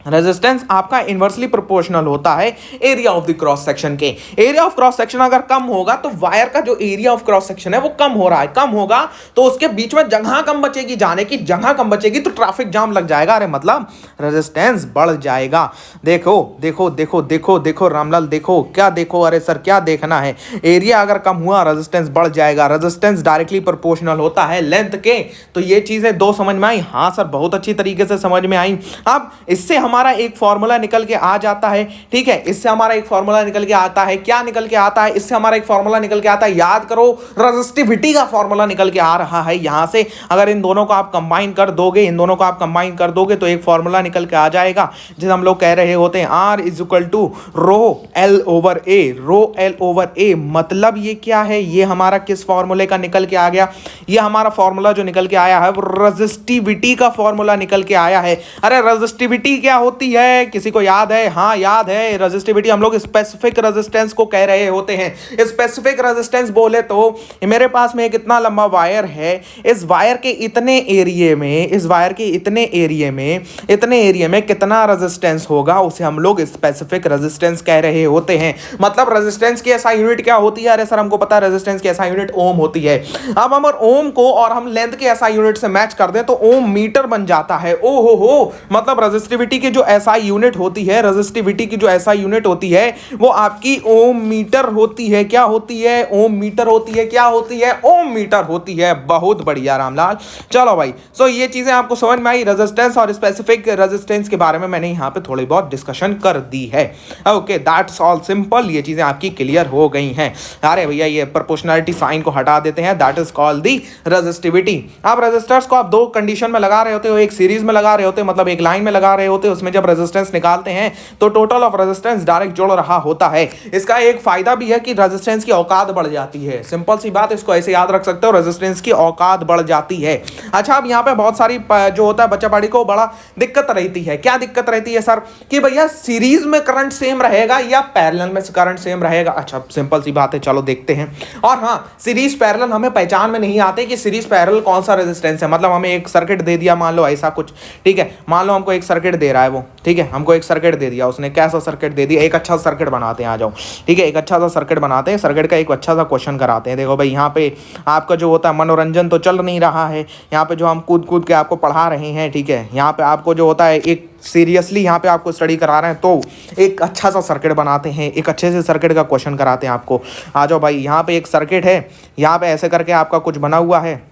[SPEAKER 1] रेजिस्टेंस आपका इनवर्सली प्रोपोर्शनल होता है area of the cross section के। एरिया ऑफ क्रॉस सेक्शन अगर कम होगा तो वायर का जो एरिया ऑफ क्रॉस सेक्शन है वो कम हो रहा है, कम होगा तो उसके बीच में जगह कम बचेगी, जाने की जगह कम बचेगी तो ट्रैफिक जाम लग जाएगा। अरे मतलब रेजिस्टेंस बढ़ जाएगा। देखो देखो देखो देखो देखो रामलाल, देखो क्या देखो, अरे सर क्या देखना है, एरिया अगर कम हुआ रेजिस्टेंस बढ़ जाएगा। रेजिस्टेंस डायरेक्टली प्रोपोर्शनल होता है लेंथ के। तो ये चीजें दो समझ में आई? हाँ सर बहुत अच्छी तरीके से समझ में आई। अब इससे हमारा एक फॉर्मूला निकल के आ जाता है, ठीक है, इससे हमारा एक फॉर्मूला निकल के आता है। क्या निकल के आता है? इससे हमारा एक फॉर्मूला निकल के आता है, याद करो, रेजिस्टिविटी का फॉर्मूला निकल के आ रहा है यहां से। अगर इन दोनों को आप कंबाइन कर दोगे, इन दोनों को आप कंबाइन कर दोगे तो एक फॉर्मूला निकल के आ जाएगा जिसे हम लोग कह रहे होते हैं R is equal to rho l over A. Rho l over A मतलब ये क्या है? ये हमारा किस फॉर्मूले का निकल के आ गया? ये हमारा फॉर्मूला जो निकल के आया है वो रेजिस्टिविटी का फॉर्मूला निकल के आया है। अरे रेजिस्टिविटी क्या होती है, किसी को याद है? हाँ याद है, रेजिस्टिविटी हम लोग स्पेसिफिक रेजिस्टेंस को कह रहे होते हैं। स्पेसिफिक रेजिस्टेंस बोले तो मेरे पास में एक इतना लंबा वायर है, इस वायर के इतने एरिया में, इस वायर के इतने एरिया में कितना रेजिस्टेंस होगा उसे हम लोग स्पेसिफिक रेजिस्टेंस कह रहे होते हैं। मतलब रेजिस्टेंस की ऐसा यूनिट क्या होती है? अरे सर हमको पता है रेजिस्टेंस की ऐसा यूनिट ओम होती है। अब हम ओम को और हम लेंथ के ऐसा यूनिट से मैच कर दें तो ओम मीटर बन जाता है। ओ हो, मतलब रेजिस्टिविटी की जो ऐसा यूनिट होती है, रेजिस्टिविटी की जो ऐसा यूनिट होती है वो आपकी ओम मीटर होती है। क्या होती है? ओम मीटर होती है। क्या होती है? ओम मीटर होती है। बहुत बढ़िया रामलाल, चलो भाई। सो ये चीजें आपको समझ में आई। रेजिस्टेंस और स्पेसिफिक रेजिस्टेंस के बारे में मैंने यहाँ पे थोड़ी बहुत डिस्कशन कर दी है। ओके दैट्स ऑल सिंपल, ये चीजें आपकी क्लियर हो गई हैं। अरे भैया ये प्रोपोर्शनैलिटी साइन को हटा देते हैं, that is called the resistivity. आप रेजिस्टर्स को आप दो कंडीशन में लगा रहे होते हो, एक सीरीज में लगा रहे होते हो, मतलब एक लाइन में लगा रहे होते हो, उसमें जब रेजिस्टेंस निकालते हैं तो टोटल ऑफ रेजिस्टेंस डायरेक्ट जोड़ रहा होता है। इसका एक फायदा भी है कि रेजिस्टेंस की औकात बढ़ जाती है। सिंपल सी बात, इसको ऐसे याद रख सकते हो, रेजिस्टेंस की औकात बढ़ जाती है। अच्छा अब यहाँ पे बहुत सारी जो होता है बच्चा बाड़ी को बड़ा दिक्कत रहती है। क्या दिक्कत रहती है सर? कि भैया सीरीज में करंट सेम रहेगा या पैरेलल में करंट सेम रहेगा? अच्छा सिंपल सी बात है, चलो देखते हैं। और हाँ, सीरीज पैरेलल हमें पहचान में नहीं आते कि सीरीज पैरेलल कौन सा रेजिस्टेंस है। मतलब हमें एक सर्किट दे दिया, मान लो ऐसा कुछ, ठीक है, मान लो हमको एक सर्किट दे रहा है वो, ठीक है, हमको एक सर्किट दे दिया उसने। कैसा सर्किट दे दिया? एक अच्छा सर्किट बनाते हैं, आ जाओ, ठीक है, एक अच्छा सा सर्किट बनाते हैं, सर्किट का एक अच्छा सा क्वेश्चन कराते हैं। देखो भाई यहाँ पे आपका जो होता है मनोरंजन तो चल नहीं रहा है, यहाँ पे जो हम कूद कूद के आपको पढ़ा रहे हैं, ठीक है, यहाँ पे आपको जो होता है एक सीरियसली यहाँ पे आपको स्टडी करा रहे हैं तो एक अच्छा सा सर्किट बनाते हैं, एक अच्छे से सर्किट का क्वेश्चन कराते हैं आपको। आ जाओ भाई, यहाँ पे एक सर्किट है, यहाँ पे ऐसे करके आपका कुछ बना हुआ है,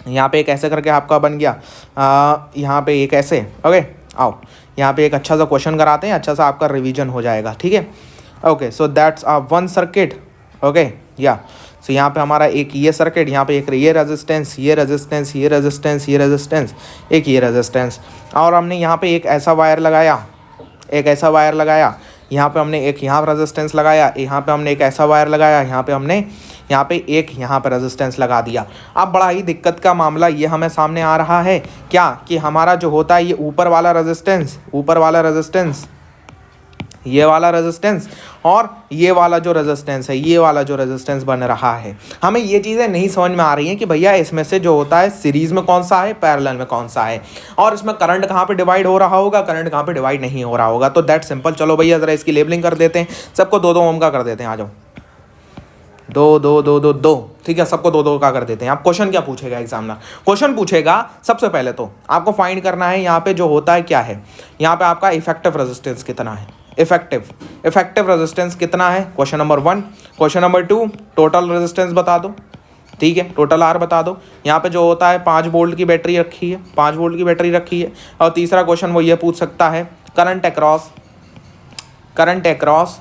[SPEAKER 1] यहाँ पे एक ऐसे करके आपका बन गया, यहाँ पे एक ऐसे, ओके आओ यहाँ पे एक अच्छा सा क्वेश्चन कराते हैं, अच्छा सा आपका रिवीजन हो जाएगा, ठीक है। Okay so that's one circuit, okay या सो यहाँ पे हमारा एक ये सर्किट, यहाँ पे एक ये रेजिस्टेंस, ये रेजिस्टेंस, ये रेजिस्टेंस, ये रेजिस्टेंस, एक ये रेजिस्टेंस, और हमने यहाँ पे एक ऐसा वायर लगाया, एक ऐसा वायर लगाया, यहाँ पे हमने एक यहाँ रेजिस्टेंस लगाया, यहाँ पे हमने एक ऐसा वायर लगाया, यहाँ पे हमने यहाँ पे एक यहाँ पे रेजिस्टेंस लगा दिया। अब बड़ा ही दिक्कत का मामला ये हमें सामने आ रहा है क्या, कि हमारा जो होता है ये ऊपर वाला रेजिस्टेंस, ऊपर वाला रेजिस्टेंस, ये वाला रेजिस्टेंस और ये वाला जो रेजिस्टेंस है, ये वाला जो रेजिस्टेंस बन रहा है, हमें ये चीज़ें नहीं समझ में आ रही हैं कि भैया इसमें से जो होता है सीरीज में कौन सा है, पैरेलल में कौन सा है, और इसमें करंट कहाँ पे डिवाइड हो रहा होगा, करंट कहाँ पे डिवाइड नहीं हो रहा होगा। तो दैट सिंपल, चलो भैया ज़रा इसकी लेबलिंग कर देते हैं, सबको 2-2 ओम का कर देते हैं। आ जाओ, 2 ठीक है, सबको 2-2 का कर देते हैं। आप क्वेश्चन क्या पूछेगा एग्जामिनर? क्वेश्चन पूछेगा सबसे पहले तो आपको फाइंड करना है यहाँ पे जो होता है क्या है, यहाँ पे आपका इफेक्टिव रेजिस्टेंस कितना है, इफेक्टिव रेजिस्टेंस कितना है, question number 1। Question number 2, total resistance बता दो, ठीक है, टोटल आर बता दो। यहाँ पे जो होता है 5 वोल्ट की बैटरी रखी है, 5 वोल्ट की बैटरी रखी है। और तीसरा क्वेश्चन वो ये पूछ सकता है करंट अक्रॉस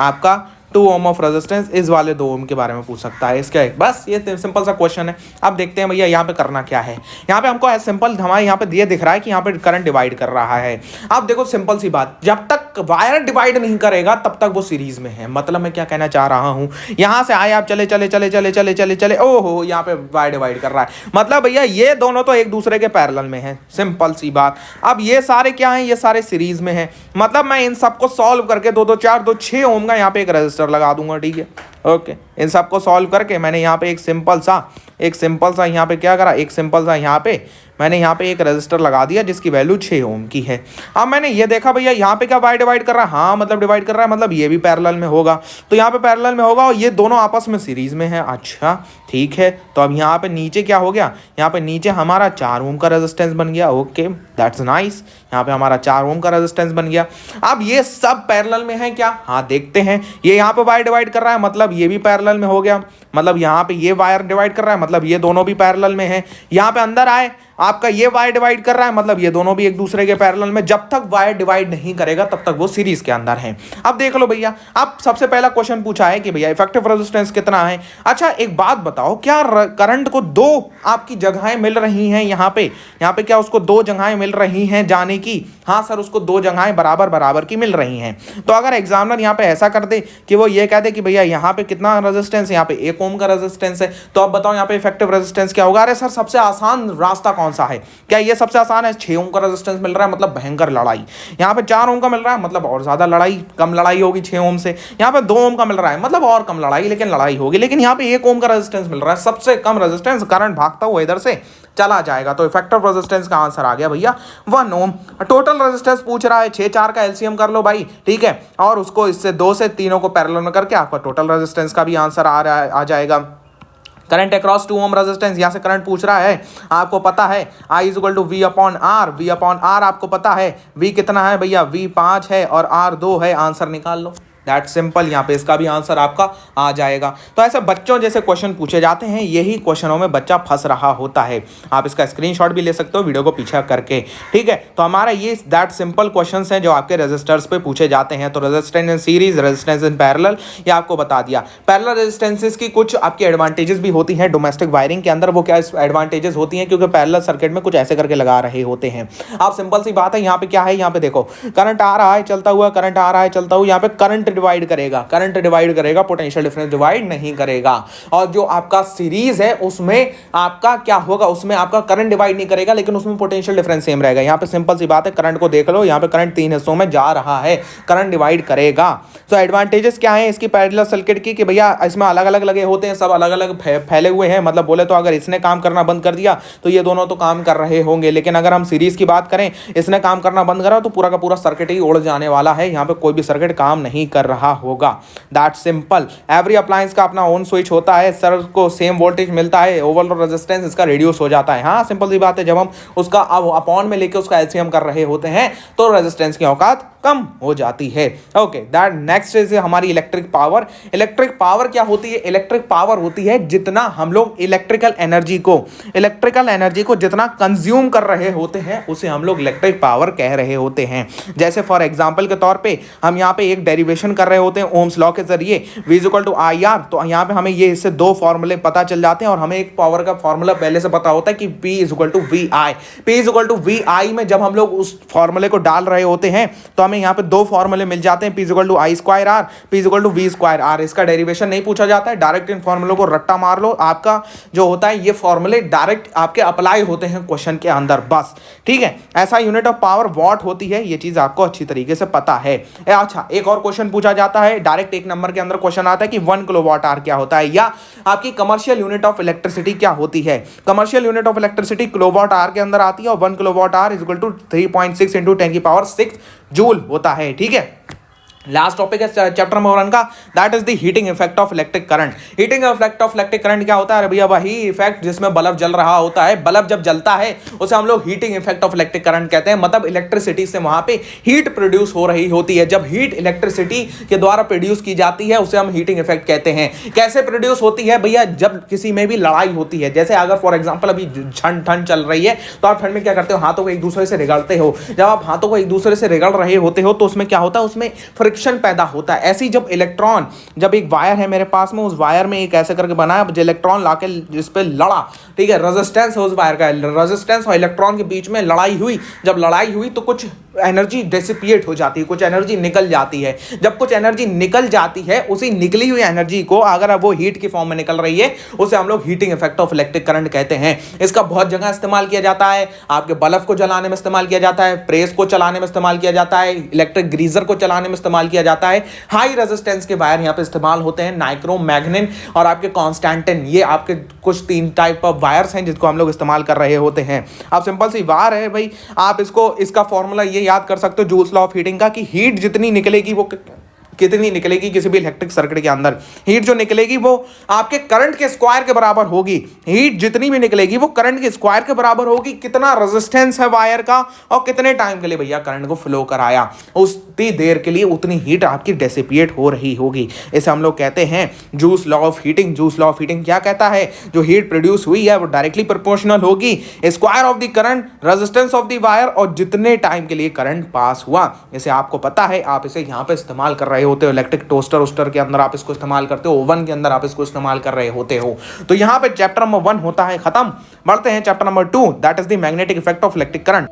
[SPEAKER 1] आपका 2 ओम ऑफ रेजिस्टेंस, इस वाले 2 ओम के बारे में पूछ सकता है। इसका एक बस ये सिंपल सा क्वेश्चन है। अब देखते हैं भैया यहाँ पे करना क्या है। यहाँ पे हमको सिंपल हमारे यहाँ पे दिए दिख रहा है कि यहाँ पे करंट डिवाइड कर रहा है। अब देखो सिंपल सी बात, जब तक वायर डिवाइड नहीं करेगा तब तक वो सीरीज में है। मतलब मैं क्या कहना चाह रहा हूँ, यहाँ से आए आप चले ओहो यहाँ पे वायर डिवाइड कर रहा है, मतलब भैया ये दोनों तो एक दूसरे के पैरेलल में है, सिंपल सी बात। अब ये सारे क्या हैं, ये सारे सीरीज में है, मतलब मैं इन सबको सॉल्व करके 2 4 2 6 ओम का यहाँ पे एक रजिस्टर लगा दूंगा, ठीक है। ओके, इन सबको सॉल्व करके मैंने यहाँ पे एक सिंपल सा यहाँ पे क्या करा, एक सिंपल सा यहाँ पे मैंने यहाँ पे एक रजिस्टर लगा दिया जिसकी वैल्यू 6 ओम की है। अब मैंने ये देखा भैया यहाँ पे क्या वाई डिवाइड कर रहा है, हाँ मतलब डिवाइड कर रहा है, मतलब ये भी पैरेलल में होगा, तो यहाँ पे पैरेलल में होगा और ये दोनों आपस में सीरीज में है। अच्छा ठीक है, तो अब यहाँ पे नीचे क्या हो गया, यहाँ पे नीचे हमारा 4 ओम का रेजिस्टेंस बन गया। ओके दैट्स नाइस, यहाँ पे हमारा 4 ओम का रेजिस्टेंस बन गया। अब ये सब पैरेलल में है क्या, हाँ देखते हैं। ये यहाँ पे वायर डिवाइड कर रहा है, मतलब ये भी पैरेलल में हो गया, मतलब यहाँ पे ये वायर डिवाइड कर रहा है, मतलब ये दोनों भी पैरेलल में है। यहाँ पे अंदर आए आपका ये वायर डिवाइड कर रहा है, मतलब ये दोनों भी एक दूसरे के पैरेलल में। जब तक वायर डिवाइड नहीं करेगा तब तक वो सीरीज के अंदर है। अब देख लो भैया, अब सबसे पहला क्वेश्चन पूछा है कि भैया इफेक्टिव रेजिस्टेंस कितना है। अच्छा एक बात बताओ, क्या करंट को दो आपकी जगहें मिल रही हैं यहाँ पे क्या उसको दो जगहें मिल रही हैं जाने की, हाँ सर उसको दो जगहें बराबर बराबर की मिल रही हैं। तो अगर एग्जामिनर यहाँ पे ऐसा कर दे कि वो ये कह दे कि भैया यहाँ पे कितना रेजिस्टेंस, यहाँ पे 1 ओम का रेजिस्टेंस है, तो अब बताओ यहाँ पे इफेक्टिव रेजिस्टेंस क्या होगा। अरे सर सबसे आसान रास्ता कौन सा है, क्या ये सबसे आसान है, 6 ओम का रेजिस्टेंस मिल रहा है मतलब भयंकर लड़ाई, यहाँ पे 4 ओम का मिल रहा है मतलब और ज्यादा लड़ाई, कम लड़ाई होगी 6 ओम से, यहाँ पे 2 ओम का मिल रहा है मतलब और कम लड़ाई लेकिन लड़ाई होगी, लेकिन यहाँ पे 1 ओम का रेजिस्टेंस मिल रहा है, सबसे कम रेजिस्टेंस, करंट भागता हुआ इधर से चला जाएगा। तो इफेक्टिव रेजिस्टेंस का आंसर आ गया भैया 1 ओम। टोटल रेजिस्टेंस पूछ रहा है, 6 4 का एलसीएम कर लो भाई, ठीक है, और उसको इससे 2 से 3 को पैरेलल में करके आपका टोटल रेजिस्टेंस का भी आंसर आ जाएगा। करंट अक्रॉस 2 ओम रेजिस्टेंस, यहाँ से करंट पूछ रहा है, आपको पता है I is equal to V upon R आपको पता है V कितना है भैया, V 5 है और R 2 है, आंसर निकाल लो। दैट सिंपल, यहाँ पे इसका भी आंसर आपका आ जाएगा। तो ऐसे बच्चों जैसे क्वेश्चन पूछे जाते हैं, यही क्वेश्चनों में बच्चा फंस रहा होता है। आप इसका स्क्रीनशॉट भी ले सकते हो वीडियो को पीछे करके, ठीक है। तो हमारा ये दैट सिंपल क्वेश्चंस हैं जो आपके रेजिस्टर्स पे पूछे जाते हैं। तो resistance in series, resistance in parallel, ये आपको बता दिया। पैरेलल रेजिस्टेंसेस की कुछ आपकी एडवांटेजेस भी होती हैं डोमेस्टिक वायरिंग के अंदर। वो क्या एडवांटेजेस होती हैं, क्योंकि पैरेलल सर्किट में कुछ ऐसे करके लगा रहे होते हैं आप। सिंपल सी बात है, यहाँ पे क्या है, यहाँ पे देखो करंट आ रहा है चलता हुआ, करंट आ रहा है चलता हुआ, यहाँ पे करंट डिवाइड करेगा, करंट डिवाइड करेगा, पोटेंशियल डिफरेंस डिवाइड नहीं करेगा। और जो आपका सीरीज है उसमें आपका क्या होगा, उसमें आपका करंट डिवाइड नहीं करेगा लेकिन उसमें पोटेंशियल डिफरेंस सेम रहेगा। यहाँ पे सिंपल सी बात है, करंट को देख लो, यहाँ पे करंट 3 हिस्सों में जा रहा है, करंट डिवाइड करेगा। तो एडवांटेजेस क्या है इसकी पैरेलल सर्किट की, कि भैया इसमें अलग अलग लगे होते हैं, सब अलग अलग फैले हुए हैं। मतलब बोले तो अगर इसने काम करना बंद कर दिया तो ये दोनों तो काम कर रहे होंगे, लेकिन अगर हम सीरीज की बात करें, इसने काम करना बंद करा तो पूरा का पूरा सर्किट ही उड़ जाने वाला है। यहाँ पे कोई भी सर्किट काम नहीं कर रहा होगा। That simple. एवरी अप्लायंस का अपना ओन स्विच होता है, सर को सेम वोल्टेज मिलता है, ओवरऑल रेजिस्टेंस इसका रिड्यूस हो जाता है। हाँ सिंपल सी बात है, जब हम उसका अब अपॉन में लेके उसका एलसीएम कर रहे होते हैं तो रेजिस्टेंस की औकात कम हो जाती है। ओके दैट नेक्स्ट इज हमारी इलेक्ट्रिक पावर। इलेक्ट्रिक पावर क्या होती है, इलेक्ट्रिक पावर होती है जितना हम लोग इलेक्ट्रिकल एनर्जी को जितना कंज्यूम कर रहे होते हैं उसे हम लोग इलेक्ट्रिक पावर कह रहे होते हैं। जैसे फॉर एग्जांपल के तौर पे हम यहाँ पे एक डेरिवेशन कर रहे होते हैं ओम्स लॉ के जरिए, V इक्वल टू IR। तो यहाँ पे हमें ये इससे दो फॉर्मूले पता चल जाते हैं और हमें एक पावर का फॉर्मूला पहले से पता होता है कि P equal to VI। P equal to VI में जब हम लोग उस फॉर्मूले को डाल रहे होते हैं तो हमें यहाँ पे दो फॉर्मूले मिल जाते हैं, P equal to I square R, P equal to V square R। इसका डेरिवेशन नहीं पूछा जाता है, डायरेक्ट इन फॉर्मूलों को रट्टा मार लो। आपका जो होता है ये फॉर्मूले डायरेक्ट आपके अप्लाई होते हैं क्वेश्चन के अंदर, बस ठीक है। ऐसा यूनिट ऑफ पावर वॉट होती है, ये चीज आपको अच्छी तरीके से पता है। अच्छा एक और क्वेश्चन पूछा जाता है, डायरेक्ट 1 नंबर के अंदर क्वेश्चन आता है कि 1 किलोवाट आवर क्या होता है, या आपकी कमर्शियल यूनिट ऑफ इलेक्ट्रिसिटी क्या होती है। Commercial unit of electricity kilowatt hour के अंदर आती है और 1 kilowatt hour is equal to 3.6 into 10 की पावर 6 जूल होता है, ठीक है। लास्ट टॉपिक है चैप्टर नंबर 1 का, that is the heating effect of electric current. Heating effect of electric current क्या होता है भैया, वही इफेक्ट जिसमें बल्ब जल रहा होता है। बल्ब जब जलता है उसे हम लोग heating effect of electric current कहते हैं। मतलब इलेक्ट्रिसिटी से वहां पे हीट प्रोड्यूस हो रही होती है। जब हीट इलेक्ट्रिसिटी के द्वारा प्रोड्यूस की जाती है उसे हम हीटिंग इफेक्ट कहते हैं। कैसे प्रोड्यूस होती है भैया, जब किसी में भी लड़ाई होती है, जैसे अगर फॉर एग्जाम्पल अभी ठंड चल रही है तो आप ठंड में क्या करते हो, हाथों को एक दूसरे से रगड़ते हो। जब आप हाथों को एक दूसरे से रगड़ रहे होते हो तो उसमें क्या होता है, उसमें फ्रिक्शन पैदा होता है। ऐसी जब इलेक्ट्रॉन, जब एक वायर है मेरे पास में, उस वायर में एक ऐसे करके बना है, जो इलेक्ट्रॉन लाके जिस पे लड़ा, ठीक है, रेजिस्टेंस है उस वायर का, रेजिस्टेंस और इलेक्ट्रॉन के बीच में लड़ाई हुई। जब लड़ाई हुई तो कुछ एनर्जी डिसिपिएट हो जाती है, कुछ एनर्जी निकल जाती है। जब कुछ एनर्जी निकल जाती है, उसी निकली हुई एनर्जी को अगर अब वो हीट की फॉर्म में निकल रही है, उसे हम लोग heating effect of electric current कहते हैं। इसका बहुत जगह इस्तेमाल किया जाता है। आपके बल्ब को जलाने में इस्तेमाल किया जाता है, प्रेस को चलाने में इस्तेमाल किया जाता है, इलेक्ट्रिक ग्रीजर को चलाने में इस्तेमाल किया जाता है। हाई रेजिस्टेंस के वायर यहाँ पे इस्तेमाल होते हैं, नाइक्रोम, मैग्नीन और आपके कॉन्स्टेंटिन। ये आपके कुछ 3 टाइप ऑफ वायर्स हैं जिसको हम लोग इस्तेमाल कर रहे होते हैं। अब सिंपल सी वायर है भाई, आप इसका फॉर्मूला ये याद कर सकते हो जूल्स लॉ ऑफ हीटिंग का, कि हीट जितनी निकलेगी वो कितनी निकलेगी किसी भी इलेक्ट्रिक सर्किट के अंदर, हीट जो निकलेगी वो आपके करंट के स्क्वायर के बराबर होगी। हीट जितनी भी निकलेगी वो करंट के स्क्वायर के बराबर होगी। कितना रेजिस्टेंस है वायर का और कितने टाइम के लिए भैया करंट को फ्लो कराया, उतनी देर के लिए उतनी हीट आपकी डेसिपिएट हो रही होगी। इसे हम लोग कहते हैं joules law of heating. Joules law of heating क्या कहता है, जो हीट प्रोड्यूस हुई है वो डायरेक्टली प्रोपोर्शनल होगी square of the current, resistance of the wire और जितने टाइम के लिए करंट पास हुआ। इसे आपको पता है, आप इसे यहाँ पे इस्तेमाल कर रहे होते हो, इलेक्ट्रिक टोस्टर वोस्टर के अंदर आप इसको इस्तेमाल करते हो, ओवन के अंदर आप इसको इस्तेमाल कर रहे होते हो। तो यहाँ पे चैप्टर नंबर 1 होता है खत्म। बढ़ते हैं chapter number 2, that is the magnetic effect of electric current.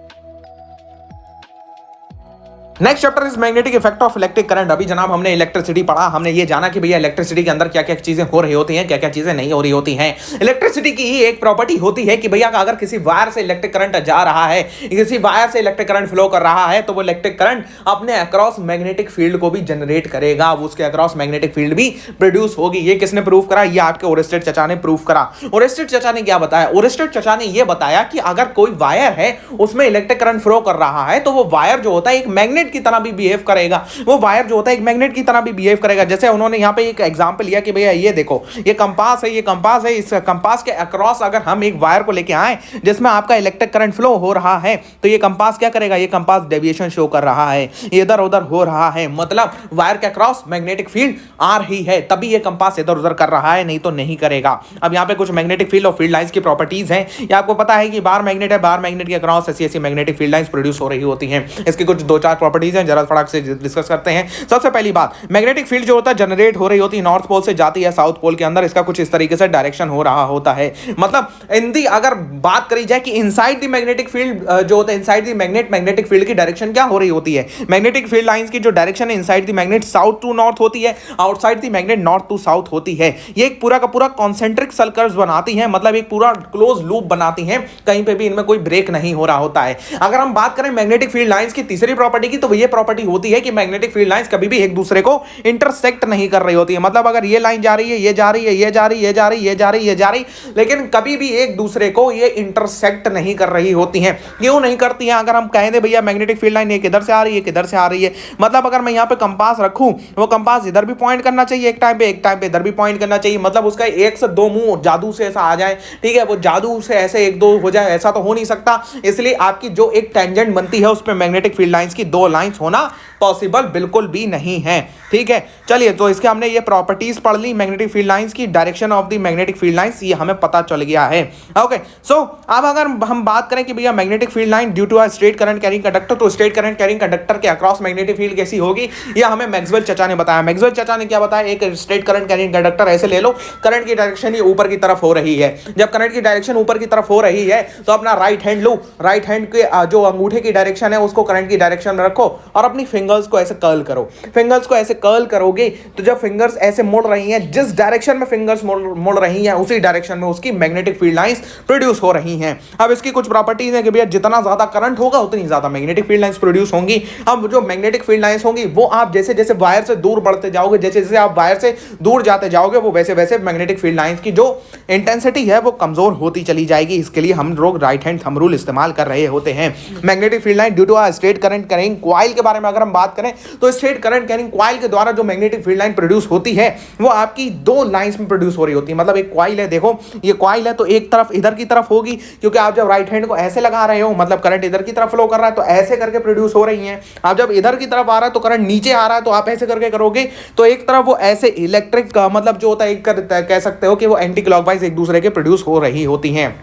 [SPEAKER 1] Next chapter is magnetic effect of electric current. अभी जनाब हमने इलेक्ट्रिसिटी पढ़ा, हमने ये जाना कि भैया इलेक्ट्रिसिटी के अंदर क्या क्या चीजें हो रही होती हैं, क्या क्या चीजें नहीं हो रही होती हैं। इलेक्ट्रिसिटी की ही एक प्रॉपर्टी होती है कि भैया अगर किसी वायर से इलेक्ट्रिक करंट जा रहा है, किसी वायर से इलेक्ट्रिक करंट फ्लो कर रहा है, तो वो इलेक्ट्रिक करंट अपने अक्रॉस मैग्नेटिक फील्ड को भी जनरेट करेगा, वो उसके अक्रॉस मैग्नेटिक फील्ड भी प्रोड्यूस होगी। ये किसने प्रूव करा, ये आपके ओरेस्टेड चचा ने प्रूव करा। ओरेस्टेड चचा ने क्या बताया, ओरेस्टेड चचा ने ये बताया कि अगर कोई वायर है उसमें इलेक्ट्रिक करंट फ्लो कर रहा है, तो वो वायर जो होता है एक मैग्नेट की तरह भी बिहेव करेगा। वो वायर जो होता है एक मैग्नेट की तरह भी बिहेव करेगा। जैसे उन्होंने यहां पे एक एग्जांपल लिया कि भैया ये देखो, ये कंपास है, ये कंपास है, इस कंपास के अक्रॉस अगर हम एक वायर को लेके आए जिसमें आपका इलेक्ट्रिक करंट फ्लो हो रहा है, तो ये कंपास क्या करेगा, ये कंपास डेविएशन शो कर रहा है, इधर उधर हो रहा है, मतलब वायर के अक्रॉस मैग्नेटिक फील्ड आ रही है, तभी ये कंपास इधर उधर कर रहा है, नहीं तो नहीं करेगा। अब यहां पे कुछ मैग्नेटिक फील्ड और फील्ड लाइंस की प्रॉपर्टीज हैं। ये आपको पता है कि बार मैग्नेट है, बार मैग्नेट के अक्रॉस ऐसी ऐसी मैग्नेटिक फील्ड लाइंस प्रोड्यूस हो रही होती हैं। इसकी कुछ 2-4 प्रॉपर्टीज हैं, जरा फटाक से डिस्कस करते हैं। सबसे पहली बात, मैग्नेटिक फील्ड जो होता है जनरेट हो रही होती है नॉर्थ पोल से जाती है साउथ पोल के अंदर, इसका कुछ इस तरीके से डायरेक्शन हो रहा होता है। मतलब हिंदी अगर बात करी जाए कि इनसाइड द मैग्नेटिक फील्ड जो होता है, इनसाइड द मैग्नेटिक फील्ड की डायरेक्शन क्या हो रही होती है, मैग्नेटिक फील्ड लाइंस की जो डायरेक्शन है inside the magnet south to north होती है, outside the magnet north to south होती है। ये एक पूरा का पूरा कॉन्सेंट्रिक सर्कल्स बनाती है, मतलब एक पूरा क्लोज लूप बनाती है, कहीं पे भी इनमें कोई ब्रेक नहीं हो रहा होता है। अगर हम बात करें मैग्नेटिक फील्ड लाइंस की तीसरी प्रॉपर्टी की, तो ये प्रॉपर्टी होती है कि मैग्नेटिक फील्ड लाइंस कभी भी एक दूसरे को इंटरसेक्ट नहीं कर रही होती है। मतलब अगर ये लाइन जा रही है, ये जा रही है, ये जा रही है, ये जा रही है, ये जा रही है, ये जा रही, लेकिन कभी भी एक दूसरे को ये इंटरसेक्ट नहीं कर रही होती हैं। क्यों नहीं करती हैं? अगर हम कहें दे भैया मैग्नेटिक फील्ड लाइन एक इधर से आ रही है, एक इधर से आ रही है, मतलब अगर मैं यहाँ पे कंपास रखूं, वो कंपास इधर भी पॉइंट करना चाहिए एक टाइम पे इधर भी पॉइंट करना चाहिए, मतलब उसका एक से दो मुंह जादू से ऐसा आ जाए, ठीक है, वो जादू से ऐसे एक दो हो जाए, ऐसा तो हो नहीं सकता। इसलिए आपकी जो एक टेंजेंट बनती है उस पर मैग्नेटिक फील्ड लाइंस की 2 लाइंस होना पॉसिबल बिल्कुल भी नहीं है। ठीक है, चलिए, तो इसके हमने ये प्रॉपर्टीज पढ़ ली मैग्नेटिक फील्ड लाइंस की, direction of the magnetic field lines, ये हमें पता चल गया है। ओके, सो अब अगर हम बात करें कि भैया magnetic field line due to a straight current carrying conductor, तो स्ट्रेट करंट कैरिंग कंडक्टर के अक्रॉस मैग्नेटिक फील्ड कैसी होगी, ये हमें मैक्सवेल चचा ने बताया। मैक्सवेल चचा ने क्या बताया, एक स्ट्रेट करंट कैरिंग कंडक्टर ऐसे ले लो, करंट की डायरेक्शन ये ऊपर की तरफ हो रही है। जब करंट की डायरेक्शन ऊपर की तरफ हो रही है तो अपना राइट हैंड लो, राइट हैंड के जो अंगूठे की डायरेक्शन है उसको करंट की डायरेक्शन में रखो और अपनी फिंगर्स को ऐसे कर्ल करो। फिंगर्स को ऐसे कर्ल करोगे तो जब फिंगर्स ऐसे मुड़ रही हैं, जिस डायरेक्शन में फिंगर्स मुड़ रही हैं उसी डायरेक्शन में उसकी मैग्नेटिक फील्ड लाइंस प्रोड्यूस हो रही हैं। अब इसकी कुछ प्रॉपर्टीज हैं कि भैया जितना ज्यादा करंट होगा उतनी ज्यादा मैग्नेटिक फील्ड लाइंस प्रोड्यूस होंगी। अब जो मैग्नेटिक फील्ड लाइंस होंगी वो आप जैसे जैसे वायर से दूर बढ़ते जाओगे, जैसे जैसे आप वायर से दूर जाते जाओगे, वो वैसे वैसे मैग्नेटिक फील्ड लाइंस की जो इंटेंसिटी है वो कमजोर होती चली जाएगी। इसके लिए हम लोग राइट हैंड थंब रूल इस्तेमाल कर रहे होते हैं। Magnetic field line due to straight current carrying coil के बारे में अगर हम बात करें तो स्ट्रेट करंट कैरिंग कॉइल के द्वारा जो मैग्नेटिक फील्ड लाइन प्रोड्यूस होती है वो आपकी 2 लाइंस में प्रोड्यूस हो रही होती है। मतलब एक कॉइल है, देखो ये कॉइल है, तो एक तरफ इधर की तरफ होगी क्योंकि आप जब राइट हैंड को ऐसे लगा रहे हो, मतलब करंट इधर की तरफ फ्लो कर रहा है तो ऐसे करके प्रोड्यूस हो रही है। आप जब इधर की तरफ आ रहा है तो करंट नीचे आ रहा है तो आप ऐसे करके करोगे तो एक तरफ वो ऐसे इलेक्ट्रिक मतलब जो होता है कह सकते हो कि वो एंटी क्लॉकवाइज एक दूसरे के प्रोड्यूस हो रही होती हैं।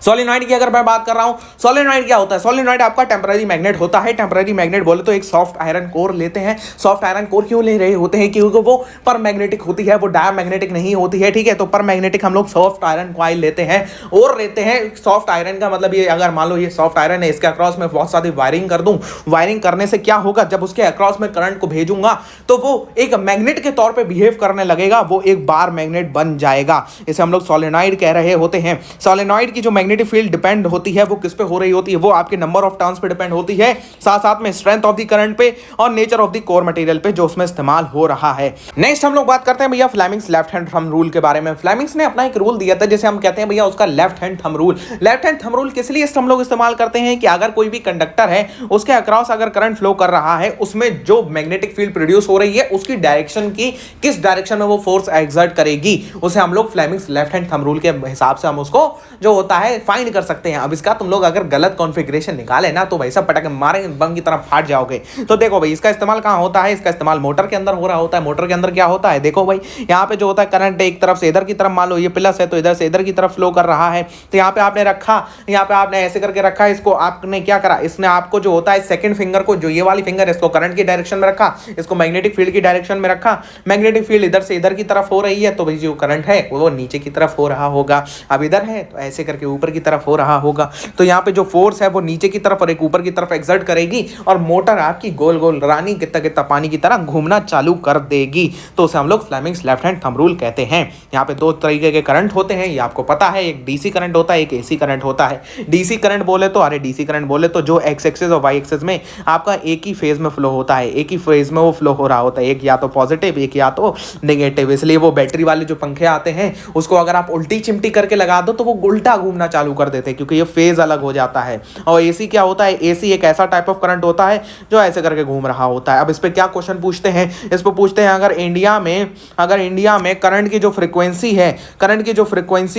[SPEAKER 1] सोलेनॉइड की अगर मैं बात कर रहा हूं, सोलेनॉइड क्या होता है? सोलेनॉइड आपका टेम्पररी मैग्नेट होता है। टेम्पररी मैग्नेट बोले तो एक सॉफ्ट आयरन कोर लेते हैं। सॉफ्ट आयरन कोर क्यों ले रहे होते हैं? क्योंकि वो पर मैग्नेटिक होती है, वो डायमैग्नेटिक नहीं होती है, ठीक है। तो पर मैग्नेटिक हम लोग सॉफ्ट आयरन कॉइल लेते हैं और लेते हैं। सॉफ्ट आयरन का मतलब ये, अगर मान लो ये सॉफ्ट आयरन है, इसके अक्रॉस में बहुत सारी वायरिंग कर दूं, वायरिंग करने से क्या होगा? जब उसके अक्रॉस में करंट को भेजूंगा तो वो एक मैग्नेट के तौर पे बिहेव करने लगेगा, वो एक बार मैग्नेट बन जाएगा। इसे हम लोग सोलेनॉइड कह रहे होते हैं। सोलेनॉइड की जो मैग्नेटिक फील्ड डिपेंड होती है वो किस पे हो रही होती है? वो आपके नंबर ऑफ टर्न्स पे डिपेंड होती है, साथ साथ में स्ट्रेंथ ऑफ द करंट पे और nature of the core material पे जो उसमें इस्तेमाल हो रहा है। नेक्स्ट हम लोग बात करते हैं भैया Fleming's left hand thumb rule के बारे में। फ्लेमिंग्स ने अपना एक रूल दिया था जिसे हम कहते हैं भैया उसका left hand thumb rule. Left hand thumb rule किस लिए हम लोग इस्तेमाल करते हैं कि अगर कोई भी कंडक्टर है उसके अक्रॉस अगर करंट फ्लो कर रहा है, उसमें जो मैग्नेटिक फील्ड प्रोड्यूस हो रही है उसकी डायरेक्शन की किस डायरेक्शन में वो फोर्स एक्सर्ट करेगी, उसे हम लोग Fleming's left hand thumb rule के हिसाब से हम उसको जो होता है फाइंड कर सकते हैं। अब इसका तुम लोग अगर गलत कॉन्फ़िगरेशन निकाले ना तो भाई सब पटक मारेंगे, बम की तरह फाट जाओगे। तो देखो भाई इसका इस्तेमाल कहां होता है? इसका इस्तेमाल मोटर के अंदर हो रहा होता है। मोटर के अंदर क्या होता है? देखो भाई यहाँ पे जो होता है करंट एक तरफ से इधर की तरफ, मान लो ये प्लस है तो इधर से इधर की तरफ फ्लो कर रहा है। तो यहाँ पे आपने रखा, यहाँ पे आपने ऐसे करके रखा, इसको आपने क्या करा, इसने आपको जो होता है सेकंड फिंगर को, जो ये वाली फिंगर है, इसको करंट की डायरेक्शन में रखा, इसको मैग्नेटिक फील्ड की डायरेक्शन में रखा। मैग्नेटिक फील्ड इधर से इधर की तरफ हो रही है तो भाई जो करंट है वो नीचे की तरफ हो रहा होगा। अब इधर है तो ऐसे करके ऊपर की तरफ हो रहा होगा। तो यहाँ पे जो फोर्स है वो नीचे की तरफ और एक ऊपर की तरफ एक्सर्ट करेगी और मोटर आपकी गोल गोल रानी कितना कितना पानी की तरह घूमना चालू कर देगी। तो उसे हम लोग Fleming's left hand thumb rule कहते हैं। यहाँ पे दो तरीके के करंट होते हैं, ये आपको पता है, एक डीसी करंट होता है, एक एसी करंट होता है। डीसी करंट बोले तो जो एक्स एक्सिस और वाई एक्सिस में आपका एक ही फेज में फ्लो होता है, एक ही फेज में वो फ्लो हो रहा होता है, एक या तो पॉजिटिव एक या तो नेगेटिव। इसलिए वो बैटरी वाले जो पंखे आते हैं उसको अगर आप उल्टी चिमटी करके लगा दो तो वो उल्टा घूमना चालू कर देते हैं क्योंकि ये फेज अलग हो जाता है। और एसी क्या होता है? एसी एक ऐसा टाइप ऑफ करंट होता है जो ऐसे करके घूम रहा होता है। अब इस पे क्या क्वेश्चन पूछते हैं? इस पे पूछते हैं अगर इंडिया में करंट की जो फ्रीक्वेंसी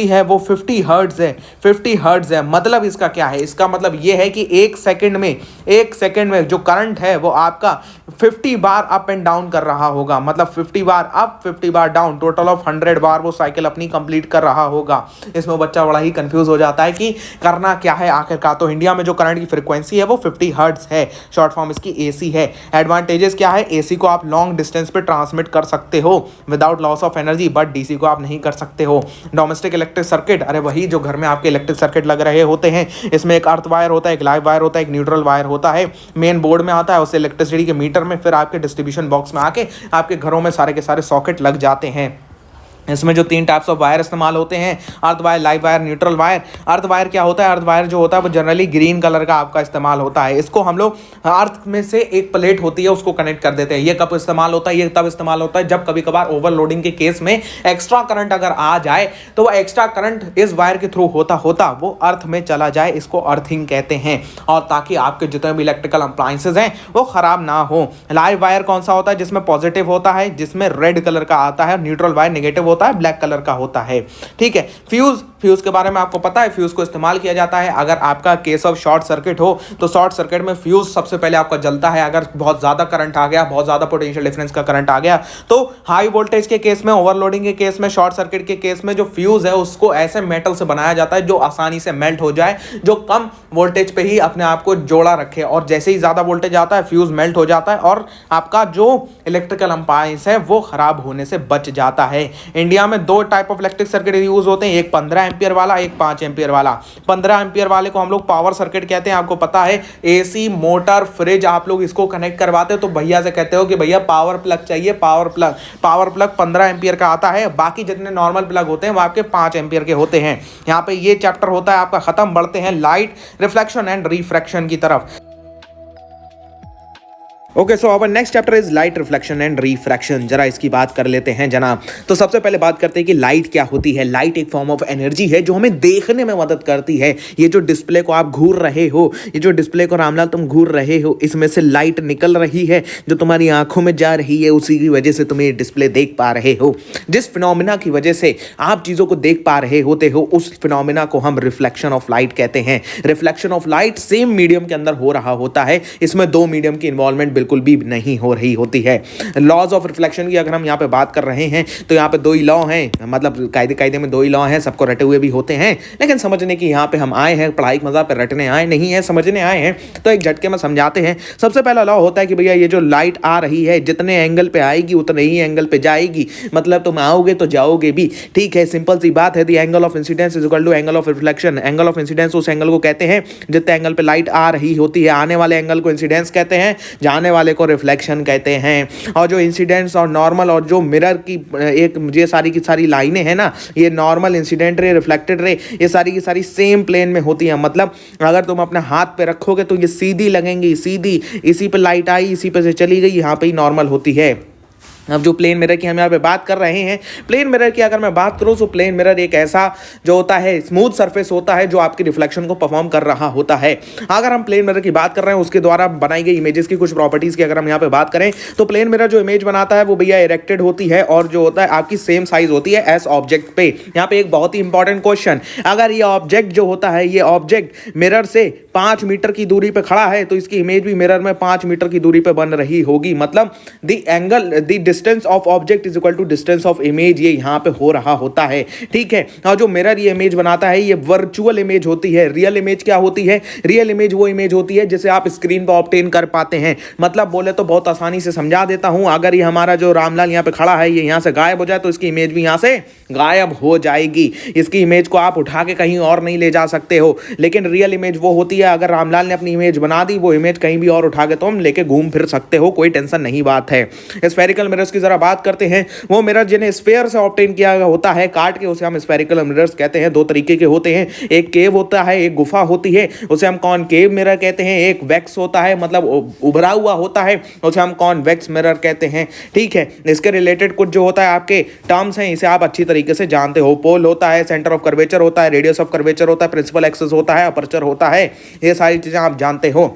[SPEAKER 1] है वो 50 हर्ट्ज है, 50 हर्ट्ज है, मतलब इसका क्या है? इसका मतलब ये है कि एक सेकंड में जो करंट है वो आपका 50 बार अप एंड डाउन कर रहा होगा, मतलब 50 बार अप 50 बार डाउन, टोटल ऑफ 100 बार वो साइकिल अपनी कंप्लीट कर रहा होगा। इसमें बच्चा बड़ा ही कंफ्यूज हो जाता है कि करना क्या है आखिरकार। तो इंडिया में जो करंट की फ्रीक्वेंसी है वो 50 हर्ट्ज है, शॉर्ट फॉर्म इसकी एसी है। एडवांटेजेस क्या है? एसी को आप लॉन्ग डिस्टेंस पे ट्रांसमिट कर सकते हो without loss of energy, but DC को आप नहीं कर सकते हो। डोमेस्टिक इलेक्ट्रिक सर्किट, अरे वही जो घर में आपके इलेक्ट्रिक सर्किट लग रहे होते हैं, इसमें एक अर्थ वायर होता है, एक लाइव वायर होता है, एक न्यूट्रल वायर होता है, मेन बोर्ड में आता है, उससे इलेक्ट्रिसिटी के मीटर में फिर आपके डिस्ट्रीब्यूशन बॉक्स में आके आपके घरों में सारे के सारे सॉकेट लग जाते हैं। इसमें जो 3 टाइप्स ऑफ वायर इस्तेमाल होते हैं, earth wire, live wire, neutral wire. Earth wire क्या होता है? अर्थ वायर जो होता है वो जनरली ग्रीन कलर का आपका इस्तेमाल होता है। इसको हम लोग अर्थ में से एक प्लेट होती है उसको कनेक्ट कर देते हैं। ये कब इस्तेमाल होता है? ये तब इस्तेमाल होता है जब कभी कभार ओवरलोडिंग के केस में एक्स्ट्रा करंट अगर आ जाए तो वो एक्स्ट्रा करंट इस वायर के थ्रू होता वो अर्थ में चला जाए, इसको अर्थिंग कहते हैं। और ताकि आपके जितने भी इलेक्ट्रिकल अप्लायंसेज हैं वो खराब ना हो। लाइव वायर कौन सा होता है? जिसमें पॉजिटिव होता है, जिसमें रेड कलर का आता है। न्यूट्रल वायर नेगेटिव होता है, ब्लैक कलर का होता है, ठीक है। फ्यूज के बारे में आपको पता है, फ्यूज को इस्तेमाल किया जाता है अगर आपका केस ऑफ शॉर्ट सर्किट हो तो शॉर्ट सर्किट में फ्यूज सबसे पहले आपका जलता है। अगर बहुत ज्यादा करंट आ गया, बहुत ज्यादा पोटेंशियल डिफरेंस का करंट आ गया तो हाई वोल्टेज के केस में, ओवरलोडिंग के केस में, शॉर्ट सर्किट के केस में जो फ्यूज है उसको ऐसे मेटल से बनाया जाता है जो आसानी से मेल्ट हो जाए, जो कम वोल्टेज पे ही अपने आप को जोड़ा रखे। और जैसे ही ज्यादा वोल्टेज आता है फ्यूज मेल्ट हो जाता है और आपका जो इलेक्ट्रिकल अप्लायंस है वो खराब होने से बच जाता है। इंडिया में 2 type of electric circuit use होते हैं, एक 15 एम्पियर वाला, एक 5 एम्पियर वाला। 15 एम्पियर वाले को हम लोग पावर सर्किट कहते हैं। आपको पता है एसी, मोटर, फ्रिज आप लोग इसको कनेक्ट करवाते हो तो भैया से कहते हो कि भैया पावर प्लग चाहिए, पावर प्लग 15 एम्पियर का आता है। बाकी जितने नॉर्मल प्लग होते हैं वो आपके 5 एम्पियर के होते हैं। यहाँ पे ये चैप्टर होता है आपका खत्म। बढ़ते हैं लाइट रिफ्लेक्शन एंड रिफ्रैक्शन की तरफ। Okay, so our next chapter is light reflection and refraction. जरा इसकी बात कर लेते हैं जनाब। तो सबसे पहले बात करते हैं कि लाइट क्या होती है। लाइट एक फॉर्म ऑफ एनर्जी है जो हमें देखने में मदद करती है। ये जो डिस्प्ले को आप घूर रहे हो, ये जो डिस्प्ले को रामलाल तुम घूर रहे हो, इसमें से लाइट निकल रही है जो तुम्हारी आंखों में जा रही है, उसी की वजह से तुम ये डिस्प्ले देख पा रहे हो। जिस फिनोमिना की वजह से आप चीजों को देख पा रहे होते हो उस फिनोमिना को हम रिफ्लेक्शन ऑफ लाइट कहते हैं। Reflection of light same medium के अंदर हो रहा होता है। इसमें 2 मीडियम की इन्वॉल्वमेंट बिल्कुल भी नहीं हो रही होती है। लॉज ऑफ रिफ्लेक्शन की अगर हम यहाँ पे बात कर रहे हैं तो यहाँ पे दो ही लॉ हैं, मतलब कायदे में दो ही लॉ हैं, सबको रटे हुए भी होते हैं, लेकिन समझने की यहाँ पे हम आए हैं, पढ़ाई के मजा पे रटने आए नहीं है, समझने आए हैं। तो एक झटके में समझाते हैं। सबसे पहला लॉ होता है कि भैया ये जो लाइट आ रही है जितने एंगल पे आएगी उतने ही एंगल पे जाएगी, मतलब तुम आओगे तो जाओगे भी, ठीक है, सिंपल सी बात है। The angle of incidence is equal to angle of reflection. Angle of incidence उस एंगल को कहते हैं जितने एंगल पे लाइट आ रही होती है, आने वाले एंगल को इंसिडेंस कहते हैं, जाने वाले को रिफ्लेक्शन कहते हैं। और जो इंसिडेंस और नॉर्मल और जो मिरर की एक ये सारी की सारी लाइनें हैं ना, ये normal, incident ray, reflected ray, ये सारी की सारी सेम प्लेन में होती है। मतलब अगर तुम अपने हाथ पे रखोगे तो ये सीधी लगेंगी, सीधी, इसी पे लाइट आई इसी पे से चली गई, यहाँ पे ही नॉर्मल होती है। अब जो प्लेन मिरर की हम यहाँ पे बात कर रहे हैं, प्लेन मिरर की अगर मैं बात करूँ तो प्लेन मिरर एक ऐसा जो होता है स्मूथ सरफेस होता है जो आपकी रिफ्लेक्शन को परफॉर्म कर रहा होता है। अगर हम प्लेन मिरर की बात कर रहे हैं उसके द्वारा बनाई गई इमेजेस की कुछ प्रॉपर्टीज की अगर हम यहाँ पे बात करें तो प्लेन मिरर जो इमेज बनाता है वो भैया इरेक्टेड होती है और जो होता है आपकी सेम साइज होती है एस ऑब्जेक्ट पे। यहाँ पे एक बहुत ही इंपॉर्टेंट क्वेश्चन, अगर ये ऑब्जेक्ट जो होता है, ये ऑब्जेक्ट मिरर से 5 मीटर की दूरी पे खड़ा है तो इसकी इमेज भी मिरर में 5 मीटर की दूरी पे बन रही होगी। मतलब the distance of object is equal to distance of image, ये यहां पे हो रहा होता है, ठीक है। और जो मिरर ये इमेज बनाता है ये वर्चुअल इमेज होती है। रियल इमेज क्या होती है? रियल इमेज वो इमेज होती है जिसे आप स्क्रीन पर ऑब्टेन कर पाते हैं। मतलब बोले तो बहुत आसानी से समझा देता हूं, अगर ये हमारा जो रामलाल यहां पे खड़ा है ये यहां से गायब हो जाए तो इसकी इमेज भी यहां से गायब हो जाएगी। इसकी इमेज को आप उठा के कहीं और नहीं ले जा सकते हो। लेकिन रियल इमेज वो होती है, अगर रामलाल ने अपनी इमेज बना दी, वो इमेज कहीं भी और उठा के तुम लेके घूम फिर सकते हो, कोई टेंशन नहीं बात है। स्फेरिकल मिरर्स की जरा बात करते हैं। वो मिरर जिन्हें स्फेयर से ऑब्टेन किया होता है काट के, उसे हम स्फेरिकल मिरर्स कहते हैं। दो तरीके के होते हैं, एक केव होता है, एक गुफा होती है, उसे हम कॉनकेव मिरर कहते हैं। एक वैक्स होता है, मतलब उभरा हुआ होता है, उसे हम कॉन्वेक्स मिरर कहते हैं, ठीक है। इसके रिलेटेड कुछ जो होता है आपके टर्म्स हैं, इसे आप अच्छी तरीके से जानते हो। पोल होता है, सेंटर ऑफ कर्वेचर होता है, रेडियस ऑफ कर्वेचर होता है, प्रिंसिपल एक्सिस होता है, अपर्चर होता है, ये सारी चीजें आप जानते हो।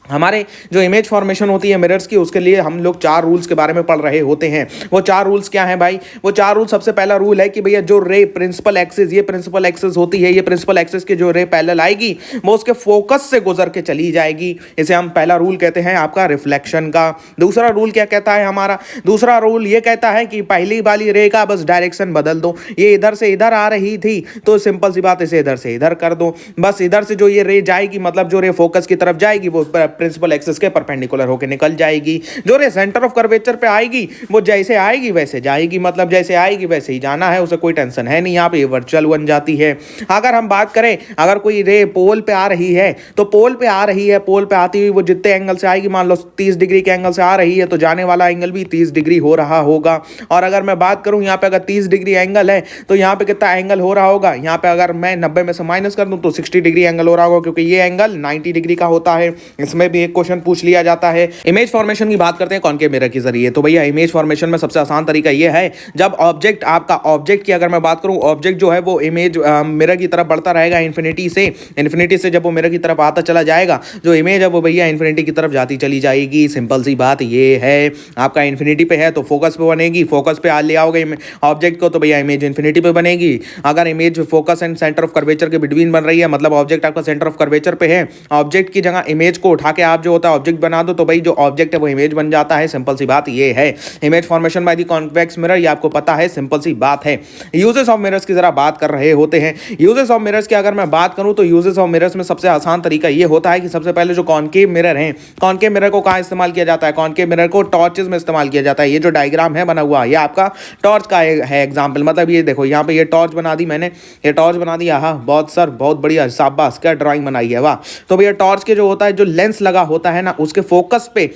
[SPEAKER 1] हमारे जो इमेज फॉर्मेशन होती है मिरर्स की, उसके लिए हम लोग 4 रूल्स के बारे में पढ़ रहे होते हैं। वो 4 रूल्स क्या हैं भाई? वो 4 रूल, सबसे पहला रूल है कि भैया जो रे प्रिंसिपल एक्सिस, ये प्रिंसिपल एक्सिस होती है, ये प्रिंसिपल एक्सिस की जो रे पैरेलल आएगी वो उसके फोकस से गुजर के चली जाएगी। इसे हम पहला रूल कहते हैं आपका रिफ्लेक्शन का। दूसरा रूल क्या कहता है हमारा? दूसरा रूल ये कहता है कि पहली वाली रे का बस डायरेक्शन बदल दो। ये इधर से इधर आ रही थी तो सिंपल सी बात, इसे इधर से इधर कर दो। बस इधर से जो ये रे जाएगी, मतलब जो रे फोकस की तरफ जाएगी, वो प्रिंसिपल एक्सिस के परपेंडिकुलर होकर निकल जाएगी। जो रे सेंटर ऑफ कर्वेचर पे आएगी वो जैसे आएगी वैसे जाएगी, मतलब जैसे आएगी वैसे ही जाना है, उसे कोई टेंशन है नहीं। यहाँ पे वर्चुअल बन जाती है। अगर हम बात करें, अगर कोई रे पोल पे आ रही है तो पोल पे आ रही है, पोल पे आती हुई वो जितने एंगल से आएगी, मान लो 30 डिग्री के एंगल से आ रही है तो जाने वाला एंगल भी 30 डिग्री हो रहा होगा। और अगर मैं बात करूं यहाँ पे अगर 30 डिग्री एंगल है तो यहाँ पे कितना एंगल हो रहा होगा? यहाँ पे अगर मैं 90 में से माइनस कर दूं तो 60 डिग्री एंगल हो रहा होगा, क्योंकि ये एंगल 90 डिग्री का होता है। इसमें भी एक क्वेश्चन पूछ लिया जाता है। इमेज फॉर्मेशन की बात करते हैं कॉनकेव मिरर के जरिए। तो भैया इमेज फॉर्मेशन में सबसे आसान तरीका ये है, जब ऑब्जेक्ट आपका, ऑब्जेक्ट की अगर मैं बात करूं, ऑब्जेक्ट जो है वो इमेज मिरर की तरफ बढ़ता रहेगा इन्फिनिटी से जब वो मिरर की तरफ आता चला जाएगा, जो इमेज है वो भैया इन्फिनिटी की तरफ जाती चली जाएगी। सिंपल सी बात ये है, आपका इन्फिनिटी पे है तो फोकस पे बनेगी, फोकस पे आ ले आओगे ऑब्जेक्ट को तो भैया इमेज इन्फिनिटी पे बनेगी। अगर image focus and centre of curvature के बिटवीन बन रही है, मतलब ऑब्जेक्ट आपका सेंटर ऑफ कर्वेचर पे है, ऑब्जेक्ट की जगह इमेज को उठा के आप जो होता है ऑब्जेक्ट बना दो तो भाई जो ऑब्जेक्ट है वो इमेज बन जाता है। सिंपल सी बात ये है। Image formation by the convex mirror, ये आपको पता है, सिंपल सी बात है। यूजेस ऑफ मिरर्स की जरा बात कर रहे होते हैं। यूजेस ऑफ मिरर्स की अगर मैं बात करूं तो यूजेस ऑफ मिरर्स में सबसे आसान तरीका ये होता है कि सबसे पहले जो कॉनकेव मिरर है, कॉनकेव मिरर को कहां इस्तेमाल किया जाता है? कॉनकेव मिरर को टॉर्चेस में इस्तेमाल किया जाता है। ये जो डायग्राम है बना हुआ, ये आपका टॉर्च का है एग्जाम्पल। मतलब ये देखो, यहाँ पे ये टॉर्च बना दी मैंने, ये टॉर्च बना दी। हाँ बहुत सर, बहुत बढ़िया, शाबाश, क्या ड्राइंग बनाई है, वाह। तो भैया टॉर्च के जो होता है, जो लेंस लगा होता है ना, उसके फोकस पे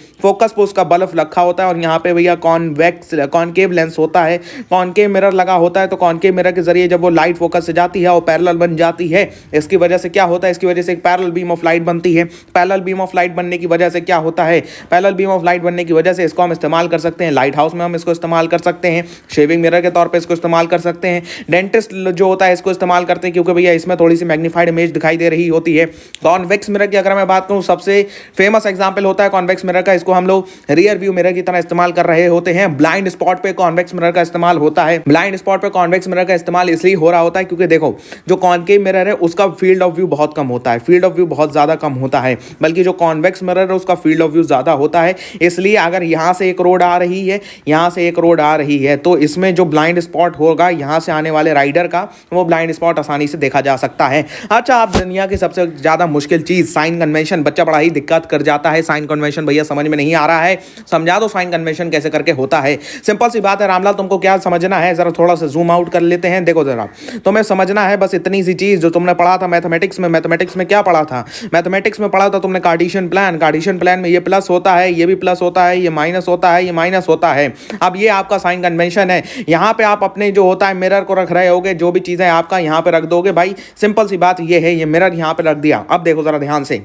[SPEAKER 1] उसका बल्ब रखा होता है और यहाँ पे भैया कॉनकेव लेंस होता है, कॉनकेव मिरर लगा होता है। तो कॉनकेव मिरर के जरिए जब वो लाइट फोकस से जाती है वो पैरेलल बन जाती है। इसकी वजह से क्या होता है? इसकी वजह से एक पैरेलल बीम ऑफ लाइट बनती है। पैरेलल बीम ऑफ लाइट बनने की वजह से क्या होता है? पैरेलल बीम ऑफ लाइट बनने की वजह से इसको हम इस्तेमाल कर सकते हैं लाइट हाउस में, हम इसको इस्तेमाल कर सकते हैं शेविंग मिरर के तौर पर, इसको इस्तेमाल कर सकते हैं। डेंटिस्ट जो होता है इसको इस्तेमाल करते हैं, क्योंकि भैया इसमें थोड़ी सी मैग्नीफाइड इमेज दिखाई दे रही होती है। कॉन्वेक्स मिरर की अगर मैं बात करूँ, सबसे फेमस एग्जांपल होता है कॉन्वेक्स मिरर का, इसको हम लोग रियर व्यू मिरर की तरह इस्तेमाल कर रहे होते हैं। ब्लाइंड स्पॉट पे कॉन्वेक्स मिरर का इस्तेमाल होता है। ब्लाइंड स्पॉट पे कॉन्वेक्स मिरर का इस्तेमाल इसलिए हो रहा होता है क्योंकि देखो जो कॉनकेव मिरर है उसका फील्ड ऑफ व्यू बहुत कम होता है, फील्ड ऑफ व्यू बहुत ज्यादा कम होता है, बल्कि जो कॉन्वेक्स मिरर है उसका फील्ड ऑफ व्यू ज्यादा होता है। इसलिए अगर यहां से एक रोड आ रही है, यहां से एक रोड आ रही है, तो इसमें जो ब्लाइंड स्पॉट होगा यहां से आने वाले राइडर का, वो ब्लाइंड स्पॉट आसानी से देखा जा सकता है। अच्छा, आप दुनिया की सबसे ज्यादा मुश्किल चीज साइन कन्वेंशन, बच्चा बड़ा ही दिक्कत कर जाता है। साइन कन्वेंशन भैया समझ में नहीं आ रहा है, समझा दो साइन कन्वेंशन कैसे करके होता है। सिंपल सी बात है रामलाल, तुमको क्या समझना है, जरा थोड़ा सा जूम आउट कर लेते हैं। देखो जरा, तुम्हें समझना है बस इतनी सी चीज जो तुमने पढ़ा था मैथमेटिक्स में। मैथमेटिक्स में क्या पढ़ा था? मैथमेटिक्स में पढ़ा था तुमने कार्टेशियन प्लान। कार्टेशियन प्लान में ये प्लस होता है, ये भी प्लस होता है, ये माइनस होता है, ये माइनस होता है। अब ये आपका साइन कन्वेंशन है। यहां पे आप अपने जो होता है मिरर को रख रहे होगे, जो भी चीजें आपका यहां पे रख दोगे भाई। सिंपल सी बात ये है, ये मिरर यहां पे रख दिया। अब देखो जरा ध्यान से,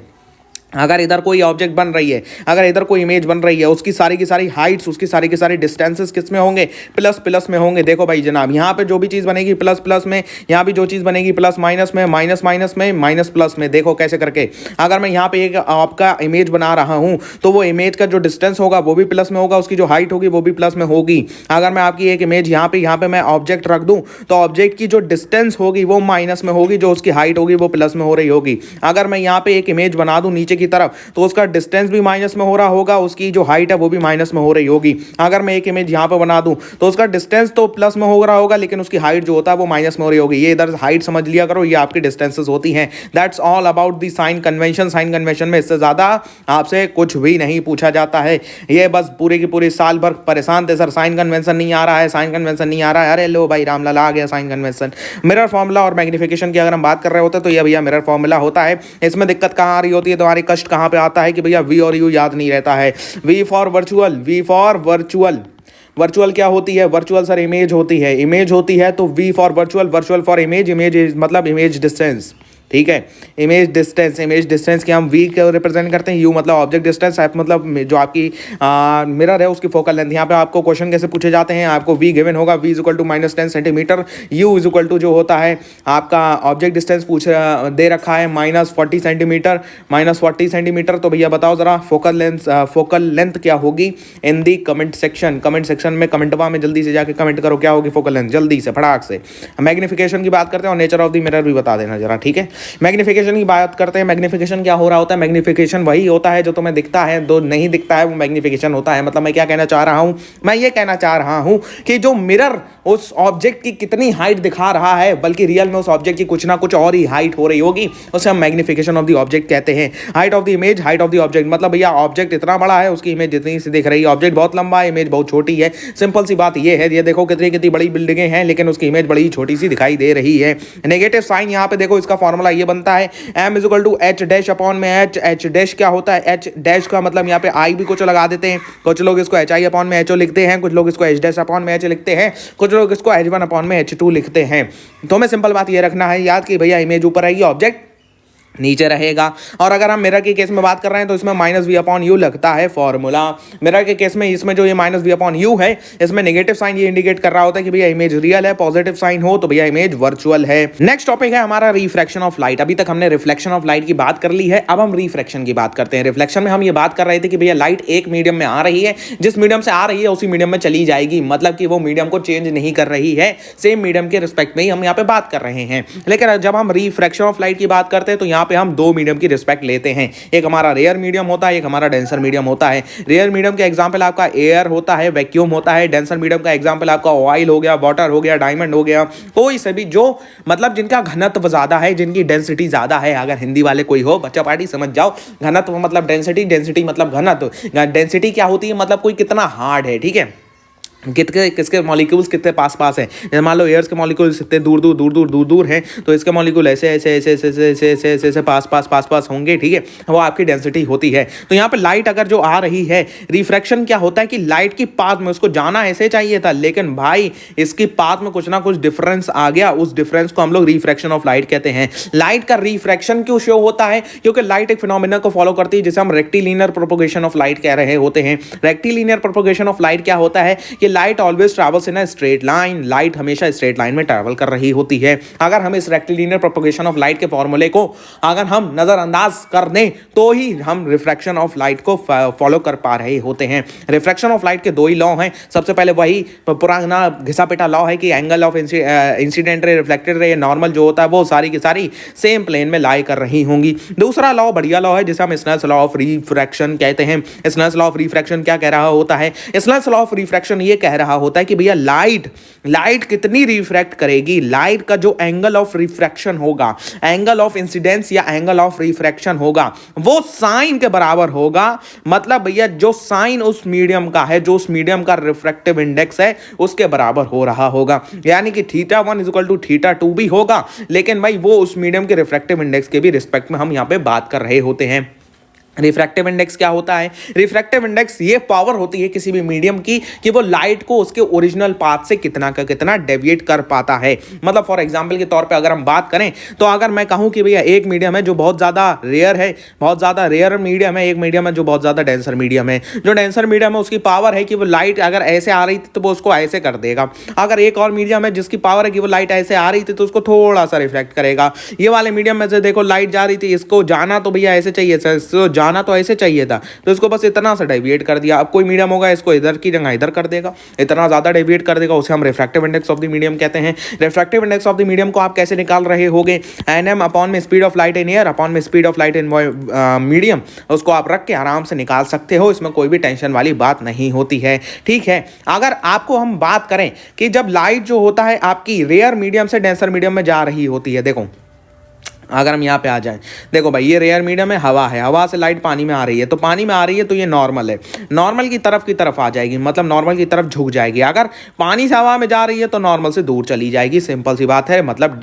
[SPEAKER 1] अगर इधर कोई ऑब्जेक्ट बन रही है, अगर इधर कोई इमेज बन रही है, उसकी सारी की सारी हाइट्स, उसकी सारी की सारी डिस्टेंसेस किस में होंगे? प्लस प्लस में होंगे। देखो भाई जनाब, यहाँ पे जो भी चीज़ बनेगी प्लस प्लस में, यहाँ भी जो चीज़ बनेगी प्लस माइनस में, माइनस माइनस में, माइनस प्लस में। देखो कैसे करके, अगर मैं यहाँ पे एक आपका इमेज बना रहा हूँ तो वो इमेज का जो डिस्टेंस होगा वो भी प्लस में होगा, उसकी जो हाइट होगी वो भी प्लस में होगी। अगर मैं आपकी एक इमेज यहाँ पे मैं ऑब्जेक्ट रख दूँ तो ऑब्जेक्ट की जो डिस्टेंस होगी वो माइनस में होगी, जो उसकी हाइट होगी वो प्लस में हो रही होगी। अगर मैं यहाँ पे एक इमेज बना दूँ नीचे की तरफ तो उसका डिस्टेंस भी माइनस में हो रहा होगा, उसकी जो हाइट है वो भी माइनस में हो रही होगी। अगर मैं एक इमेज यहाँ पे बना दूं तो उसका डिस्टेंस तो प्लस में हो रहा होगा, लेकिन उसकी हाइट जो होता है वो माइनस में हो रही होगी। ये इधर हाइट समझ लिया करो, ये आपकी डिस्टेंसेस होती हैं। That's all about the sign convention. Sign convention में इससे ज्यादा आपसे कुछ भी नहीं पूछा जाता है। ये बस पूरे की पूरी साल भर परेशान थे, सर साइन कन्वेंशन नहीं आ रहा है, साइन कन्वेंशन नहीं आ रहा है। अरे लो भाई रामलाल आ गया साइन कन्वेंशन। मिरर फॉर्मूला और मैग्निफिकेशन की अगर हम बात कर रहे होते तो ये भैया मिरर फॉर्मूला होता है। इसमें दिक्कत कहाँ आ रही होती है, तुम्हारी कष्ट कहाँ पे आता है कि भैया वी और यू याद नहीं रहता है। V for virtual, V for virtual. Virtual क्या होती है? वर्चुअल सर इमेज होती है, इमेज होती है तो V for virtual, virtual for image, image मतलब इमेज डिस्टेंस। ठीक है, इमेज डिस्टेंस, इमेज डिस्टेंस के हम वी को रिप्रेजेंट करते हैं, यू मतलब ऑब्जेक्ट डिस्टेंस, एफ मतलब जो आपकी मिरर है उसकी फोकल लेंथ। यहाँ पे आपको क्वेश्चन कैसे पूछे जाते हैं, आपको वी गिवन होगा, v is equal to -10 centimetre, u is equal to जो होता है आपका ऑब्जेक्ट डिस्टेंस पूछ दे रखा है -40 सेंटीमीटर, -40 सेंटीमीटर। तो भैया बताओ जरा फोकल लेंथ क्या होगी इन दी कमेंट सेक्शन। कमेंट सेक्शन में कमेंटवा में जल्दी से जाके कमेंट करो क्या होगी फोकल लेंथ, जल्दी से फटाक से। मैग्निफिकेशन की बात करते हैं और नेचर ऑफ द मिरर भी बता देना जरा, ठीक है। मैग्निफिकेशन की बात करते हैं। मैग्निफिकेशन क्या हो रहा होता है? मैग्निफिकेशन वही होता है जो तुम्हें दिखता है, जो नहीं दिखता है वो मैग्निफिकेशन होता है। मतलब मैं क्या कहना चाह रहा हूं, मैं ये कहना चाह रहा हूं कि जो मिरर उस ऑब्जेक्ट की कितनी हाइट दिखा रहा है, बल्कि रियल में उस ऑब्जेक्ट की कुछ ना कुछ और ही हाइट हो रही होगी, उसे हम मैग्निफिकेशन ऑफ द ऑब्जेक्ट कहते हैं। Height of the image, height of the object मतलब भैया ऑब्जेक्ट इतना बड़ा है, उसकी इमेज जितनी सी दिख रही है। ऑब्जेक्ट बहुत लंबा है, इमेज बहुत छोटी है। सिंपल सी बात ये है, ये देखो कितनी कितनी बड़ी बिल्डिंगें हैं लेकिन उसकी इमेज बड़ी छोटी सी दिखाई दे रही है। नेगेटिव साइन यहाँ पे देखो, इसका फॉर्मूला ये बनता है m is equal to h dash upon में एच। एच डैश क्या होता है? एच डैश का मतलब यहाँ पे आई भी कुछ लगा देते हैं, कुछ लोग इसको एच आई अपॉन में एच ओ लिखते हैं, कुछ लोग इसको एच डैश अपॉन में एच लिखते हैं, कुछ लोग इसको एच वन अपॉन में एच टू लिखते हैं। तो हमें सिंपल बात ये रखना है याद कि भैया इमेज ऊपर रहेगी, ऑब्जेक्ट नीचे रहेगा। और अगर हम मिरर के केस में बात कर रहे हैं तो इसमें -v/u लगता है फॉर्मूला। मिरर के केस में इसमें जो ये -v/u है, इसमें नेगेटिव साइन ये इंडिकेट कर रहा होता है कि भैया इमेज रियल है। पॉजिटिव साइन हो तो भैया इमेज वर्चुअल है। नेक्स्ट टॉपिक है हमारा रिफ्रैक्शन ऑफ लाइट। अभी तक हमने रिफ्लेक्शन ऑफ लाइट की बात कर ली है, अब हम रिफ्रैक्शन की बात करते हैं। रिफ्लेक्शन में हम ये बात कर रहे थे कि भैया लाइट एक मीडियम में आ रही है, जिस मीडियम से आ रही है उसी मीडियम में चली जाएगी, मतलब कि वो मीडियम को चेंज नहीं कर रही है, सेम मीडियम के रिस्पेक्ट में ही हम यहाँ पे बात कर रहे हैं। लेकिन जब हम रिफ्रैक्शन ऑफ लाइट की बात करते हैं तो यहाँ पे हम दो मीडियम रिस्पेक्ट लेते हैं। एक हमारा रेयर मीडियम होता है, एक हमारा डेंसर मीडियम होता है। रेयर मीडियम का एग्जांपल आपका एयर होता है, वैक्यूम होता है। डेंसर मीडियम का एग्जांपल आपका ऑयल हो गया, वाटर हो गया, डायमंड हो गया, कोई से भी जो मतलब जिनका घनत्व ज्यादा है, जिनकी डेंसिटी ज्यादा है। अगर हिंदी वाले कोई हो बच्चा पार्टी समझ जाओ, घनत्व मतलब डेंसिटी, डेंसिटी मतलब घनत्व। डेंसिटी क्या होती है मतलब कोई कितना हार्ड है, ठीक है, किसके मॉलिक्यूल्स कितने पास पास हैं। जैसे मान लो एयर्स के मॉलिक्यूल्स कितने दूर हैं, तो इसके मॉलिक्यूल ऐसे ऐसे ऐसे ऐसे ऐसे ऐसे ऐसे ऐसे पास होंगे, ठीक है, वो आपकी डेंसिटी होती है। तो यहाँ पे लाइट अगर जो आ रही है, रिफ्रैक्शन क्या होता है कि लाइट की पाथ में उसको जाना ऐसे चाहिए था, लेकिन भाई इसकी पाथ में कुछ ना कुछ डिफरेंस आ गया, उस डिफरेंस को हम लोग रिफ्रैक्शन ऑफ लाइट कहते हैं। लाइट का रिफ्रैक्शन क्यों शो होता है? क्योंकि लाइट एक फिनोमिना को फॉलो करती है जिसे हम रेक्टिलिनियर प्रोपोगेशन ऑफ लाइट कह रहे होते हैं। रेक्टिलिनियर प्रोपोगेशन ऑफ लाइट क्या होता है कि light always travels in a straight line, light हमेशा स्ट्रेट लाइन में ट्रैवल कर रही होती है। अगर हम इस रेक्टिलिनियर प्रोपगेशन ऑफ लाइट के फॉर्मूले को अगर हम नजरअंदाज कर दें तो ही हम रिफ्रैक्शन ऑफ लाइट को फॉलो कर पा रहे होते हैं। रिफ्रैक्शन ऑफ लाइट के दो ही लॉ हैं। सबसे पहले वही पुराना घिसा पिटा लॉ है कि angle of incident ray, reflected ray, normal जो होता है वो सारी की सारी सेम प्लेन में लाई कर रही होंगी। दूसरा लॉ बढ़िया लॉ है जिसे हम स्नेल्स लॉ ऑफ रिफ्रैक्शन कहते हैं। स्नेल्स लॉ ऑफ रिफ्रैक्शन क्या कह रहा होता है? स्नेल्स लॉ ऑफ रिफ्रैक्शन ये कह रहा होता है कि भैया लाइट कितनी रिफ्रैक्ट करेगी, लाइट का जो एंगल ऑफ रिफ्रैक्शन होगा, एंगल ऑफ इंसिडेंस या एंगल ऑफ रिफ्रैक्शन होगा, वो साइन के बराबर होगा। मतलब भैया जो साइन उस मीडियम का है, जो उस मीडियम का रिफ्रैक्टिव इंडेक्स है, उसके बराबर हो रहा होगा। यानी कि θ1 = θ2 भी होगा, लेकिन भाई वो उस मीडियम के रिफ्रैक्टिव इंडेक्स के भी रिस्पेक्ट में हम यहां पे बात कर रहे होते हैं। रिफ्रैक्टिव इंडेक्स क्या होता है? रिफ्रैक्टिव इंडेक्स ये पावर होती है किसी भी मीडियम की कि वो लाइट को उसके ओरिजिनल पाथ से कितना का कितना डेविएट कर पाता है। मतलब फॉर एग्जांपल के तौर पे अगर हम बात करें तो अगर मैं कहूं कि भैया एक मीडियम है जो बहुत ज़्यादा रेयर है, बहुत ज़्यादा रेयर मीडियम है, एक मीडियम है जो बहुत ज़्यादा डेंसर मीडियम है। जो डेंसर मीडियम है उसकी पावर है कि वो लाइट अगर ऐसे आ रही थी तो वो उसको ऐसे कर देगा। अगर एक और मीडियम है जिसकी पावर है कि वो लाइट ऐसे आ रही थी तो उसको थोड़ा सा रिफ्लेक्ट करेगा। ये वाले मीडियम में से देखो लाइट जा रही थी, इसको जाना तो भैया ऐसे चाहिए, जाना तो ऐसे चाहिए था, तो इसको बस इतना सा डेविएट कर दिया। अब कोई मीडियम होगा इसको इधर की जगह इधर कर देगा, इतना ज्यादा डेविएट कर देगा, उसे हम refractive index of the medium कहते हैं। Refractive index of the medium को आप कैसे निकाल रहे होगे? nm अपॉन में speed of light in air upon में speed of light in medium, उसको आप रख के आराम से निकाल सकते हो। इसमें कोई भी टेंशन वाली बात नहीं होती है। ठीक है, अगर आपको हम बात करें कि जब लाइट जो होता है आपकी रेयर मीडियम से डेंसर मीडियम में जा रही होती है, देखो अगर हम यहाँ पे आ जाएं, देखो भाई ये रेयर मीडियम है, हवा से लाइट पानी में आ रही है, तो पानी में आ रही है तो ये नॉर्मल है, नॉर्मल की तरफ आ जाएगी, मतलब नॉर्मल की तरफ झुक जाएगी। अगर पानी से हवा में जा रही है तो नॉर्मल से दूर चली जाएगी, सिंपल सी बात है। मतलब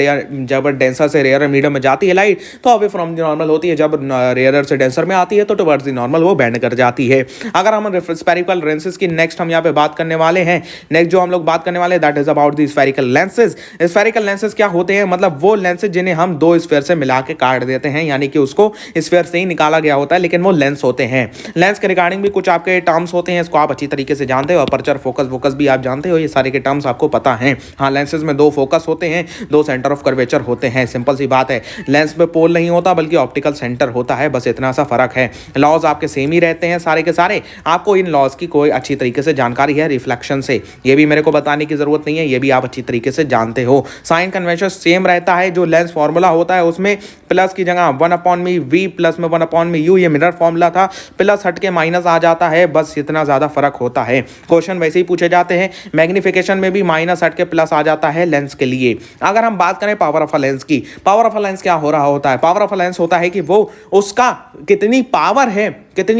[SPEAKER 1] जब डेंसर से रेयर मीडियम में जाती है लाइट तो अवे फ्रॉम द नॉर्मल होती है, जब रेयर से डेंसर में आती है तो टुवर्ड्स द नॉर्मल वो बेंड कर जाती है। अगर हम स्फेरिकल लेंसेज की नेक्स्ट हम यहाँ पे बात करने वाले हैं, नेक्स्ट जो हम लोग बात करने वाले that is about the spherical lenses. Spherical lenses क्या होते हैं? मतलब वो लेंसेज जिन्हें हम दो स्फीयर से मिला के काट देते हैं, यानी कि उसको स्फीयर से ही निकाला गया होता है, लेकिन वो लेंस होते हैं। लेंस के रिगार्डिंग भी कुछ आपके टर्म्स होते हैं, इसको आप अच्छी तरीके से जानते हो। अपर्चर, फोकस भी आप जानते हो, ये सारे के टर्म्स आपको पता हैं। हाँ, लेंसेज में दो फोकस होते हैं, दो सेंटर ऑफ कर्वेचर होते हैं, सिंपल सी बात है। लेंस में पोल नहीं होता बल्कि ऑप्टिकल सेंटर होता है, बस इतना सा फर्क है। लॉज आपके सेम ही रहते हैं सारे के सारे। आपको इन लॉज की कोई अच्छी तरीके से जानकारी है रिफ्लेक्शन से, ये भी मेरे को बताने की जरूरत नहीं है, ये भी आप अच्छी तरीके से जानते हो। साइन कन्वेंशन सेम रहता है, जो लेंस फॉर्मूला होता है उसमें प्लस की जगह 1/v, v प्लस में 1/u, ये मिरर फॉर्मूला था, प्लस हट के माइनस आ जाता है, बस इतना ज्यादा फर्क होता है। क्वेश्चन वैसे ही पूछे जाते हैं, मैग्निफिकेशन में भी माइनस हट के प्लस आ जाता है लेंस के लिए। अगर हम बात करें पावर ऑफ अ लेंस की, पावर ऑफ अ लेंस क्या हो रहा होता है? पावर ऑफ अ लेंस होता है कि वो उसका कितनी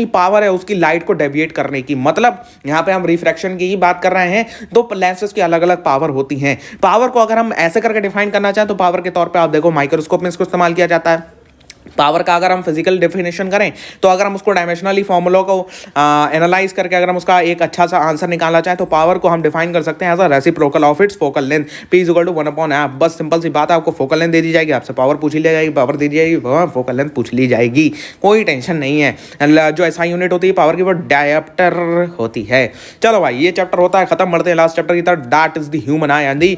[SPEAKER 1] पावर है उसकी लाइट को डेविएट करने की। मतलब यहां पे हम रिफ्रैक्शन की ही बात कर रहे हैं, तो लेंसेज की अलग अलग पावर होती हैं। पावर को अगर हम ऐसे करके डिफाइन करना चाहें तो पावर के तौर पे आप देखो माइक्रोस्कोप में इसको इस्तेमाल किया जाता है। पावर का अगर हम फिजिकल डेफिनेशन करें तो अगर हम उसको डायमेंशनली फॉर्मूला को एनालाइज करके अगर हम उसका एक अच्छा सा आंसर निकालना चाहें तो पावर को हम डिफाइन कर सकते हैं as a reciprocal of its focal length, P = 1/f। बस सिंपल सी बात है, आपको फोकल लेंथ दे दी जाएगी, आपसे पावर पूछ ली जाएगी, पावर दे दी जाएगी, फोकल लेंथ पूछ ली जाएगी, कोई टेंशन नहीं है। जो ऐसा यूनिट होती है पावर की वो डायप्टर होती है। चलो भाई ये चैप्टर होता है खत्म, बढ़ते हैं लास्ट चैप्टर की तरफ, that is the human I and the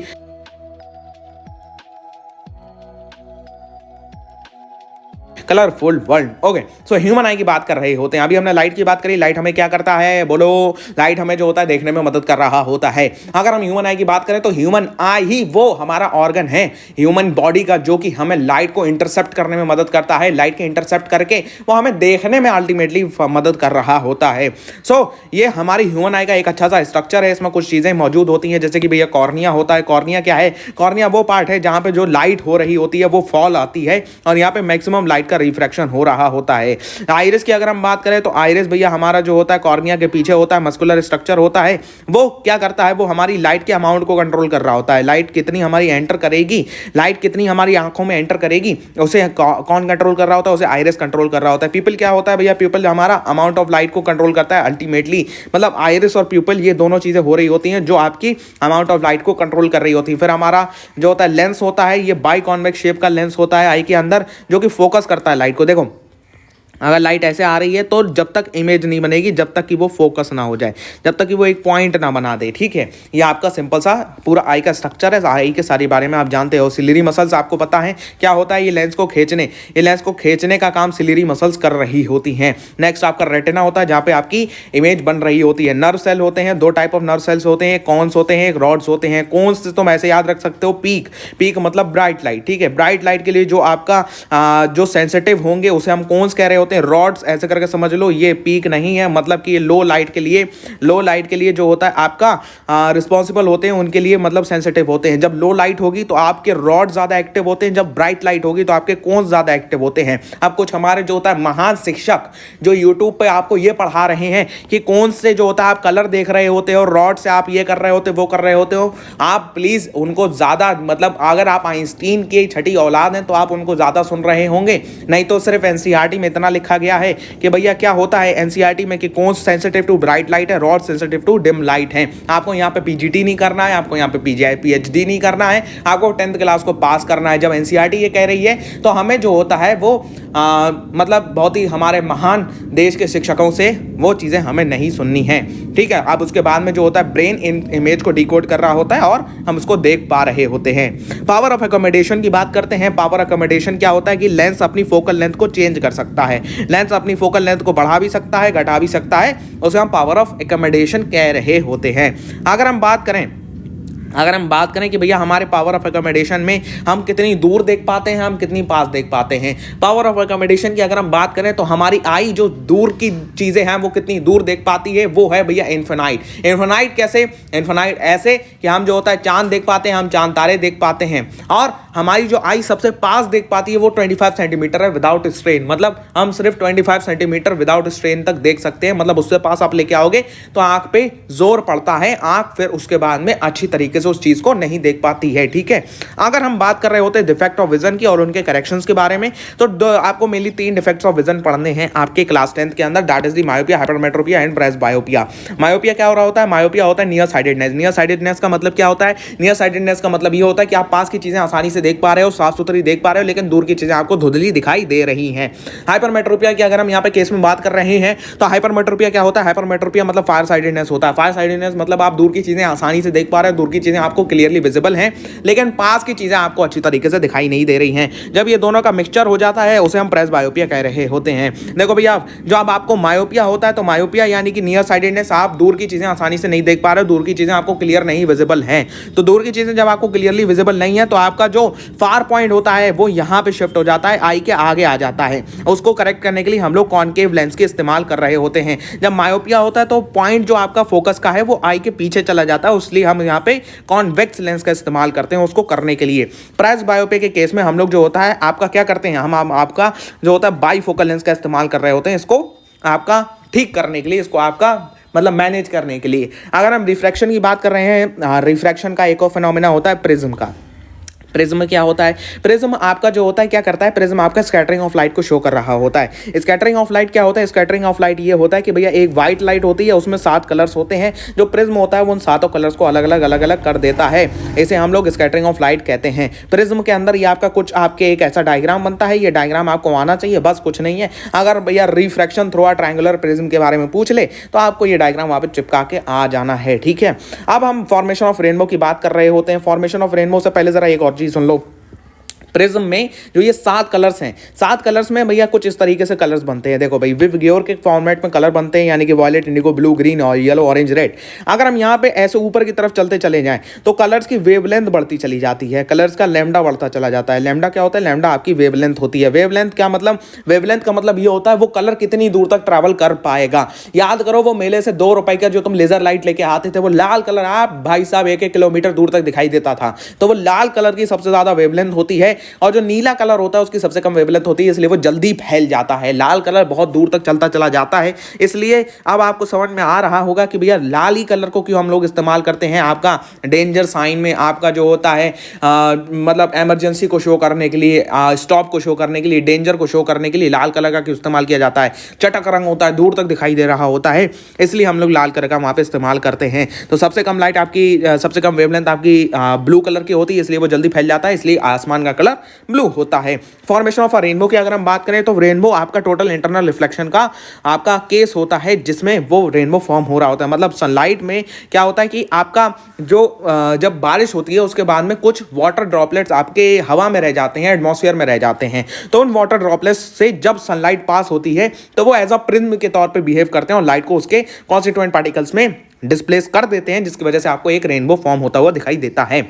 [SPEAKER 1] colourful world. Okay, so human आई की बात कर रहे होते हैं। अभी हमने लाइट की बात करी, लाइट हमें क्या करता है बोलो? लाइट हमें जो होता है देखने में मदद कर रहा होता है। अगर हम ह्यूमन आई की बात करें तो ह्यूमन आई ही वो हमारा ऑर्गन है ह्यूमन बॉडी का, जो कि हमें लाइट को इंटरसेप्ट करने में मदद करता है। लाइट के इंटरसेप्ट करके वो हमें देखने में अल्टीमेटली मदद कर रहा होता है। सो ये हमारी ह्यूमन आई का एक अच्छा सा स्ट्रक्चर है। इसमें कुछ चीजें मौजूद होती हैं, जैसे कि भैया कॉर्निया होता है। कॉर्निया क्या है? कॉर्निया वो पार्ट है जहां पे जो लाइट हो रही होती है वो फॉल आती है और यहाँ पे मैक्सिमम लाइट रिफ्रैक्शन हो रहा होता है। आइरिस की अगर हम बात करें तो आइरिस भैया हमारा जो होता है कॉर्निया के पीछे होता है, मस्कुलर स्ट्रक्चर होता है। वो क्या करता है? वो हमारी लाइट के अमाउंट को कंट्रोल कर रहा होता है। लाइट कितनी हमारी एंटर करेगी, लाइट कितनी हमारी आंखों में एंटर करेगी, उसे कौन कंट्रोल कर रहा होता है? उसे आइरिस कंट्रोल कर रहा होता है। पीपल क्या होता है भैया? पीपल हमारा अमाउंट ऑफ लाइट को कंट्रोल करता है अल्टीमेटली। मतलब आइरिस और पीपल ये दोनों चीजें हो रही होती हैं जो आपकी अमाउंट ऑफ लाइट को कंट्रोल कर रही होती है। फिर हमारा जो होता है लेंस होता है, ये बाई कॉन्वेक्स शेप का लेंस होता है आई के अंदर, जो कि फोकस करता है लाइट को। देखो अगर लाइट ऐसे आ रही है तो जब तक इमेज नहीं बनेगी, जब तक कि वो फोकस ना हो जाए, जब तक कि वो एक पॉइंट ना बना दे। ठीक है, ये आपका सिंपल सा पूरा आई का स्ट्रक्चर है। आई के सारे बारे में आप जानते हो। सिलियरी मसल्स आपको पता है क्या होता है, ये लेंस को खींचने का काम सिलियरी मसल्स कर रही होती हैं। नेक्स्ट आपका रेटिना होता है, जहाँ पे आपकी इमेज बन रही होती है। नर्व सेल होते हैं, दो टाइप ऑफ नर्व सेल्स होते हैं, कॉन्स होते हैं, एक रॉड्स होते हैं। कॉन्स तुम ऐसे याद रख सकते हो, पीक मतलब ब्राइट लाइट। ठीक है, ब्राइट लाइट के लिए जो आपका जो सेंसिटिव होंगे उसे हम कॉन्स कह रहे होते हैं। रॉड्स ऐसे करके समझ लो, ये पीक नहीं है, मतलब कि ये लो लाइट के लिए जो होता है आपका रिस्पॉन्सिबल होते हैं, उनके लिए मतलब सेंसिटिव होते हैं। जब लो लाइट होगी तो आपके रॉड ज्यादा एक्टिव होते हैं, जब ब्राइट लाइट होगी तो आपके कॉन्स ज्यादा एक्टिव होते हैं। अब कुछ हमारे जो होता है महान शिक्षक जो यूट्यूब पे आपको ये पढ़ा रहे हैं कि कॉन्स से जो होता है आप कलर देख रहे होते हो, रॉड से आप ये कर रहे होते वो कर रहे होते हो, आप प्लीज उनको ज्यादा मतलब अगर आप आइंस्टीन की छठी औलाद हैं तो आप उनको ज्यादा सुन रहे होंगे। नहीं तो सिर्फ एनसीईआरटी में इतना लिखा गया है कि भैया क्या होता है एनसीईआरटी में कि कौन सेंसिटिव टू ब्राइट लाइट है, rod sensitive to dim light है। आपको यहाँ पे पीजीटी नहीं करना है, आपको यहाँ पे पीएचडी नहीं करना है, आपको 10th क्लास को पास करना है। जब एनसीईआरटी ये कह रही है तो हमें जो होता है वो मतलब बहुत ही हमारे महान देश के शिक्षकों से वो चीजें हमें नहीं सुननी है। ठीक है, अब उसके बाद में जो होता है ब्रेन इन इमेज को डिकोड कर रहा होता है और हम उसको देख पा रहे होते हैं। पावर ऑफ अकोमोडेशन की बात करते हैं। पावर अकोमोडेशन क्या होता है कि लेंस अपनी फोकल लेंथ को चेंज कर सकता है। लेंस अपनी फोकल लेंथ को बढ़ा भी सकता है, घटा भी सकता है, उसे हम पावर ऑफ अकोमोडेशन कह रहे होते हैं। अगर हम बात करें कि भैया हमारे पावर ऑफ अकोमोडेशन में हम कितनी दूर देख पाते हैं, हम कितनी पास देख पाते हैं। पावर ऑफ अकोमोडेशन की अगर हम बात करें तो हमारी आई जो दूर की चीजें हैं वो कितनी दूर देख पाती है, वो है भैया इन्फिनाइट। इन्फिनाइट कैसे? इन्फिनाइट ऐसे कि हम जो होता है चांद देख पाते हैं, हम चांद तारे देख पाते हैं, और हमारी जो आई सबसे पास देख पाती है वो 25 सेंटीमीटर है विदाउट स्ट्रेन। मतलब हम सिर्फ 25 सेंटीमीटर विदाउट स्ट्रेन तक देख सकते हैं। मतलब उससे पास आप लेके आओगे तो आंख पे जोर पड़ता है, आंख फिर उसके बाद में अच्छी तरीके से उस चीज को नहीं देख पाती है। ठीक है, अगर हम बात कर रहे होते हैं डिफेक्ट ऑफ विजन की और उनके करेक्शंस के बारे में तो आपको मेनली 3 डिफेक्ट्स ऑफ विजन पढ़ने हैं आपके क्लास 10th के अंदर। That is the myopia, hypermetropia and presbyopia. Myopia क्या हो रहा होता है? मायोपिया होता है नियर साइडेडनेस। नियर साइडेडनेस का मतलब क्या होता है? नियर साइडेडनेस का मतलब ये होता है कि आप पास की चीजें आसानी से देख पा रहे हो, साफ सुथरी देख पा रहे हो, लेकिन दूर की चीजें आपको धुंधली दिखाई दे रही हैं। हाइपरमेट्रोपिया की अगर हम यहाँ पे केस में बात कर रहे हैं तो हाइपरमेट्रोपिया क्या होता है? हाइपरमेट्रोपिया मतलब फायर साइडेडनेस होता है। फायर साइडेडनेस मतलब आप दूर की चीजें आसानी से देख पा रहे हो, दूर की चीजें आपको क्लियरली विजिबल हैं, लेकिन पास की चीजें आपको अच्छी तरीके से दिखाई नहीं दे रही हैं। जब ये दोनों का मिक्सचर हो जाता है उसे हम प्रेसबायोपिया कह रहे होते हैं। देखो भैया, जो अब आपको मायोपिया होता है तो मायोपिया यानी कि नियर साइडेडनेस, आप दूर की चीजें आसानी से नहीं देख पा रहे हो, दूर की चीजें आपको क्लियर नहीं विजिबल हैं। तो दूर की चीजें जब आपको क्लियरली विजिबल नहीं है तो आपका जो फार पॉइंट होता है वो यहाँ पे शिफ्ट हो जाता है, आई के आगे आ जाता है। उसको करेक्ट करने के लिए हम लोग कॉनकेव लेंस के इस्तेमाल कर रहे होते हैं। जब मायोपिया होता है तो पॉइंट जो आपका फोकस का है वो आई के पीछे चला जाता है, इसलिए हम यहाँ पे कॉन्वेक्स लेंस का इस्तेमाल करते हैं उसको करने के लिए। प्रेसबायोपिया के केस में हम लोग जो होता है आपका क्या करते हैं, हम आपका जो होता है बाईफोकल लेंस का इस्तेमाल कर रहे होते हैं इसको आपका ठीक करने के लिए, इसको आपका मतलब मैनेज करने के लिए। अगर हम रिफ्रैक्शन की बात कर रहे हैं, रिफ्रैक्शन का एक और फिनोमेना होता है प्रिज्म का। प्रिज्म क्या होता है? प्रिज्म आपका जो होता है क्या करता है? प्रिज्म आपका स्कैटरिंग ऑफ लाइट को शो कर रहा होता है। स्कैटरिंग ऑफ लाइट क्या होता है? स्कैटरिंग ऑफ लाइट ये होता है कि भैया एक व्हाइट लाइट होती है, उसमें 7 कलर्स होते हैं। जो प्रिज्म होता है वो उन 7 कलर्स को अलग अलग कर देता है। इसे हम लोग स्कैटरिंग ऑफ लाइट कहते हैं। प्रिज्म के अंदर ये आपका कुछ आपके एक ऐसा डायग्राम बनता है, ये डायग्राम आपको आना चाहिए, बस कुछ नहीं है। अगर भैया रिफ्रैक्शन थ्रू ट्रायंगुलर प्रिज्म के बारे में पूछ ले तो आपको ये डायग्राम वहाँ पे चिपका के आ जाना है। ठीक है, अब हम फॉर्मेशन ऑफ रेनबो की बात कर रहे होते हैं। फॉर्मेशन ऑफ रेनबो से पहले जरा एक और चीज सुन लो। प्रिज्म में जो ये 7 कलर्स हैं, 7 कलर्स में भैया कुछ इस तरीके से कलर्स बनते हैं। देखो भाई, विवग्योर के फॉर्मेट में कलर बनते हैं, यानी कि वॉयलेट, इंडिगो, ब्लू, ग्रीन और येलो, ऑरेंज, रेड। अगर हम यहाँ पे ऐसे ऊपर की तरफ चलते चले जाएं तो कलर्स की वेवलेंथ बढ़ती चली जाती है, कलर्स का लैम्डा बढ़ता चला जाता है। लैम्डा क्या होता है? लैम्डा आपकी वेवलेंथ होती है। वेवलेंथ क्या मतलब? वेवलेंथ का मतलब ये होता है वो कलर कितनी दूर तक ट्रैवल कर पाएगा। याद करो वो मेले से 2 रुपए का जो तुम लेजर लाइट लेके आते थे, वो लाल कलर आप भाई साहब 1-1 किलोमीटर दूर तक दिखाई देता था, तो वो लाल कलर की सबसे ज्यादा वेवलेंथ होती है। और जो नीला कलर होता है उसकी सबसे कम वेवलेंथ होती है, इसलिए वो जल्दी फैल जाता है। लाल कलर बहुत दूर तक चलता चला जाता है। इसलिए अब आपको समझ में आ रहा होगा कि भैया लाल ही कलर को क्यों हम लोग इस्तेमाल करते हैं। आपका डेंजर साइन में आपका जो होता है मतलब इमरजेंसी को शो करने के लिए, स्टॉप को शो करने के लिए, डेंजर को शो करने के लिए लाल कलर का क्यों इस्तेमाल किया जाता है। चटक रंग होता है, दूर तक दिखाई दे रहा होता है, इसलिए हम लोग लाल कलर का वहां पे इस्तेमाल करते हैं। तो सबसे कम लाइट आपकी सबसे कम वेवलेंथ आपकी ब्लू कलर की होती है, इसलिए वो जल्दी फैल जाता है, इसलिए आसमान का कलर कलर ब्लू होता है। फॉर्मेशन ऑफ अ रेनबो की अगर हम बात करें तो रेनबो आपका टोटल इंटरनल रिफ्लेक्शन का आपका केस होता है जिसमें वो रेनबो फॉर्म हो रहा होता है। मतलब सनलाइट में क्या होता है कि आपका जो जब बारिश होती है उसके बाद में कुछ वाटर ड्रॉपलेट्स आपके हवा में रह जाते हैं, एटमॉस्फेयर में रह जाते हैं, तो उन वाटर ड्रॉपलेट्स से जब सनलाइट पास होती है तो वो एज अ प्रिज्म के तौर पे बिहेव करते हैं और लाइट को उसके कॉन्स्टिट्यूएंट पार्टिकल्स में डिस्प्लेस कर देते हैं, जिसकी वजह से आपको एक रेनबो फॉर्म होता हुआ दिखाई देता है।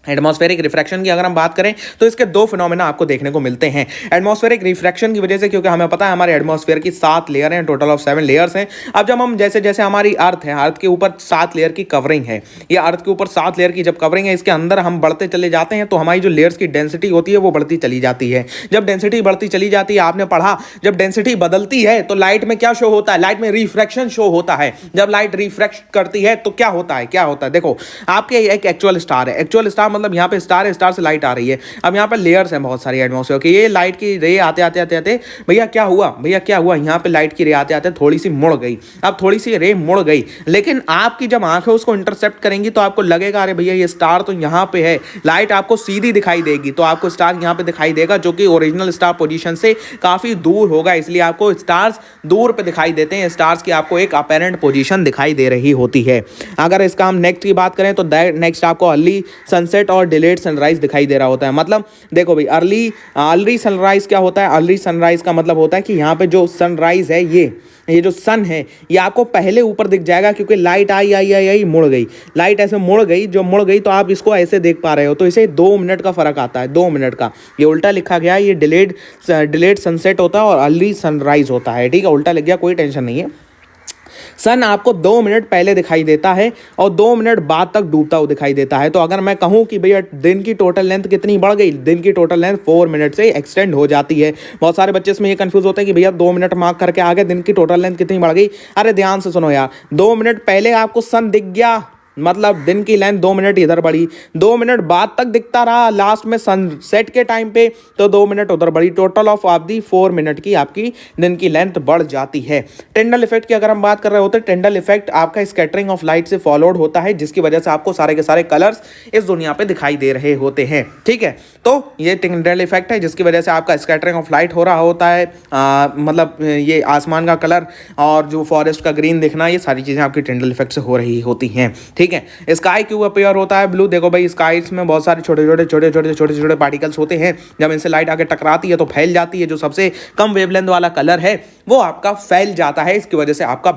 [SPEAKER 1] एटमॉस्फेरिक रिफ्रैक्शन की अगर हम बात करें तो इसके दो फिनोमेना आपको देखने को मिलते हैं। एटमॉस्फेरिक रिफ्रैक्शन की वजह से, क्योंकि हमें पता है हमारे एटमॉस्फेयर की 7 लेयर हैं, टोटल ऑफ 7 लेयर्स हैं। अब जब हम जैसे जैसे हमारी अर्थ है, अर्थ के ऊपर 7 लेयर की कवरिंग है, ये अर्थ के ऊपर 7 लेयर की जब कवरिंग है, इसके अंदर हम बढ़ते चले जाते हैं तो हमारी जो लेयर्स की डेंसिटी होती है वो बढ़ती चली जाती है। जब डेंसिटी बढ़ती चली जाती है, आपने पढ़ा जब डेंसिटी बदलती है तो लाइट में क्या शो होता है, लाइट में रिफ्रैक्शन शो होता है। जब लाइट रिफ्रैक्ट करती है तो क्या होता है, क्या होता है, देखो आपके एक एक्चुअल स्टार है, एक्चुअल स्टार मतलब यहाँ पे स्टार स्टार से लाइट आ रही है। अब यहाँ पे लेयर्स हैं बहुत सारी एटमॉस्फेयर की, ये लाइट की रे आते आते आते आते भैया क्या हुआ यहाँ पे लाइट की रे आते आते थोड़ी सी मुड़ गई। अब थोड़ी सी रे मुड़ गई, लेकिन आपकी जब आंखें उसको इंटरसेप्ट करेंगी तो आपको लगेगा अरे भैया ये स्टार तो यहाँ पे है। लाइट आपको सीधी दिखाई देगी तो आपको स्टार यहाँ पे दिखाई देगा जो कि ओरिजिनल स्टार पोजीशन से काफी दूर होगा, इसलिए आपको स्टार्स दूर पे दिखाई देते हैं। स्टार्स की आपको एक अपेरेंट पोजीशन दिखाई दे रही होती है। अगर इसका हम नेक्स्ट की बात करें तो नेक्स्ट आपको अर्ली सनसेट और डिलेड सनराइज दिखाई दे रहा होता है। मतलब देखो भाई अर्ली सनराइज क्या होता है, अर्ली सनराइज का मतलब होता है कि यहाँ पे जो सनराइज है ये जो सन है ये आपको पहले ऊपर दिख जाएगा, क्योंकि लाइट आई मुड़ गई, लाइट ऐसे मुड़ गई, जो मुड़ गई तो आप इसको ऐसे देख पा रहे हो, तो इसे 2 मिनट का फर्क आता है, 2 मिनट का। ये उल्टा लिखा गया है, ये डिलेड सनसेट होता है और अर्ली सनराइज होता है, ठीक है, उल्टा लिख गया, कोई टेंशन नहीं है। सन आपको 2 मिनट पहले दिखाई देता है और 2 मिनट बाद तक डूबता हुआ दिखाई देता है। तो अगर मैं कहूं कि भैया दिन की टोटल लेंथ कितनी बढ़ गई, दिन की टोटल लेंथ 4 मिनट से एक्सटेंड हो जाती है। बहुत सारे बच्चे इसमें ये कंफ्यूज होते हैं कि भैया 2 मिनट मार्क करके आगे दिन की टोटल लेंथ कितनी बढ़ गई। अरे ध्यान से सुनो यार, 2 मिनट पहले आपको सन दिख गया, मतलब दिन की लेंथ 2 मिनट इधर बढ़ी, 2 मिनट बाद तक दिखता रहा, लास्ट में सनसेट के टाइम पे तो 2 मिनट उधर बढ़ी। टोटल ऑफ दी 4 मिनट की आपकी दिन की लेंथ बढ़ जाती है। टिंडल इफेक्ट की अगर हम बात कर रहे होते हैं, टिंडल इफेक्ट आपका स्कैटरिंग ऑफ लाइट से फॉलोड होता है, जिसकी वजह से आपको सारे के सारे कलर्स इस दुनिया पे दिखाई दे रहे होते हैं, ठीक है। तो ये टिंडल इफेक्ट है जिसकी वजह से आपका स्कैटरिंग ऑफ लाइट हो रहा होता है। मतलब ये आसमान का कलर और जो फॉरेस्ट का ग्रीन दिखना, ये सारी चीजें आपकी टिंडल इफेक्ट से हो रही होती हैं, ठीक है। स्काई क्यों अपीयर होता है ब्लू, देखो भाई स्काईस में बहुत सारे छोटे छोटे पार्टिकल्स होते हैं, जब इनसे लाइट आके टकराती है तो फैल जाती है, जो सबसे कम वेवलेंथ वाला कलर है वो आपका फैल जाता है। इसकी वजह से आपका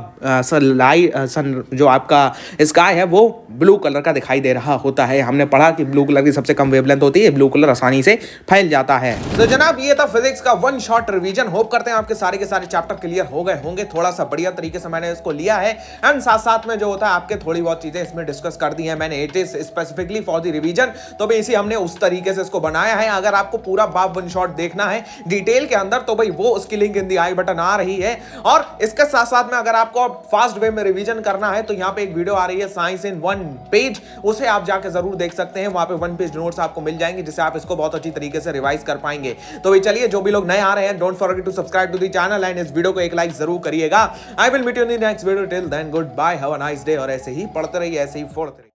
[SPEAKER 1] जो आपका स्काई है वो ब्लू कलर का दिखाई दे रहा होता है। हमने पढ़ा कि ब्लू कलर की सबसे कम वेवलेंथ होती है, ब्लू कलर आसानी से फैल जाता है। तो जनाब ये था फिजिक्स का 1 शॉट रिवीजन। होप करते हैं आपके सारे के सारे चैप्टर क्लियर हो गए होंगे, थोड़ा सा बढ़िया तरीके से मैंने इसको लिया है, एंड साथ साथ में जो होता है आपके थोड़ी बहुत चीजें इसमें डिस्कस कर दी है मैंने, it is specifically for the revision. तो भाई इसी हमने उस तरीके से इसको बनाया है। अगर आपको पूरा बाप 1 शॉट देखना है डिटेल के अंदर तो भाई वो उसकी link in the I button आ रही है। और इसके साथ साथ में अगर आपको फास्ट वे में रिवीजन करना है तो यहाँ पे एक वीडियो आ रही है साइंस इन 1 पेज, उसे आप जाके जरूर देख सकते हैं। वहां पे 1 पेज नोट्स आपको मिल जाएंगे जिससे आप इसको बहुत अच्छी तरीके से रिवाइज कर पाएंगे। तो भाई चलिए, जो भी लोग नए आ रहे हैं, don't forget to subscribe to the channel and इस वीडियो को एक लाइक जरूर करिएगा। I will meet you in the next video, till then goodbye, have a nice day. और ऐसे ही पढ़ते रहिए, ऐसे ही फोड़ते रहिए।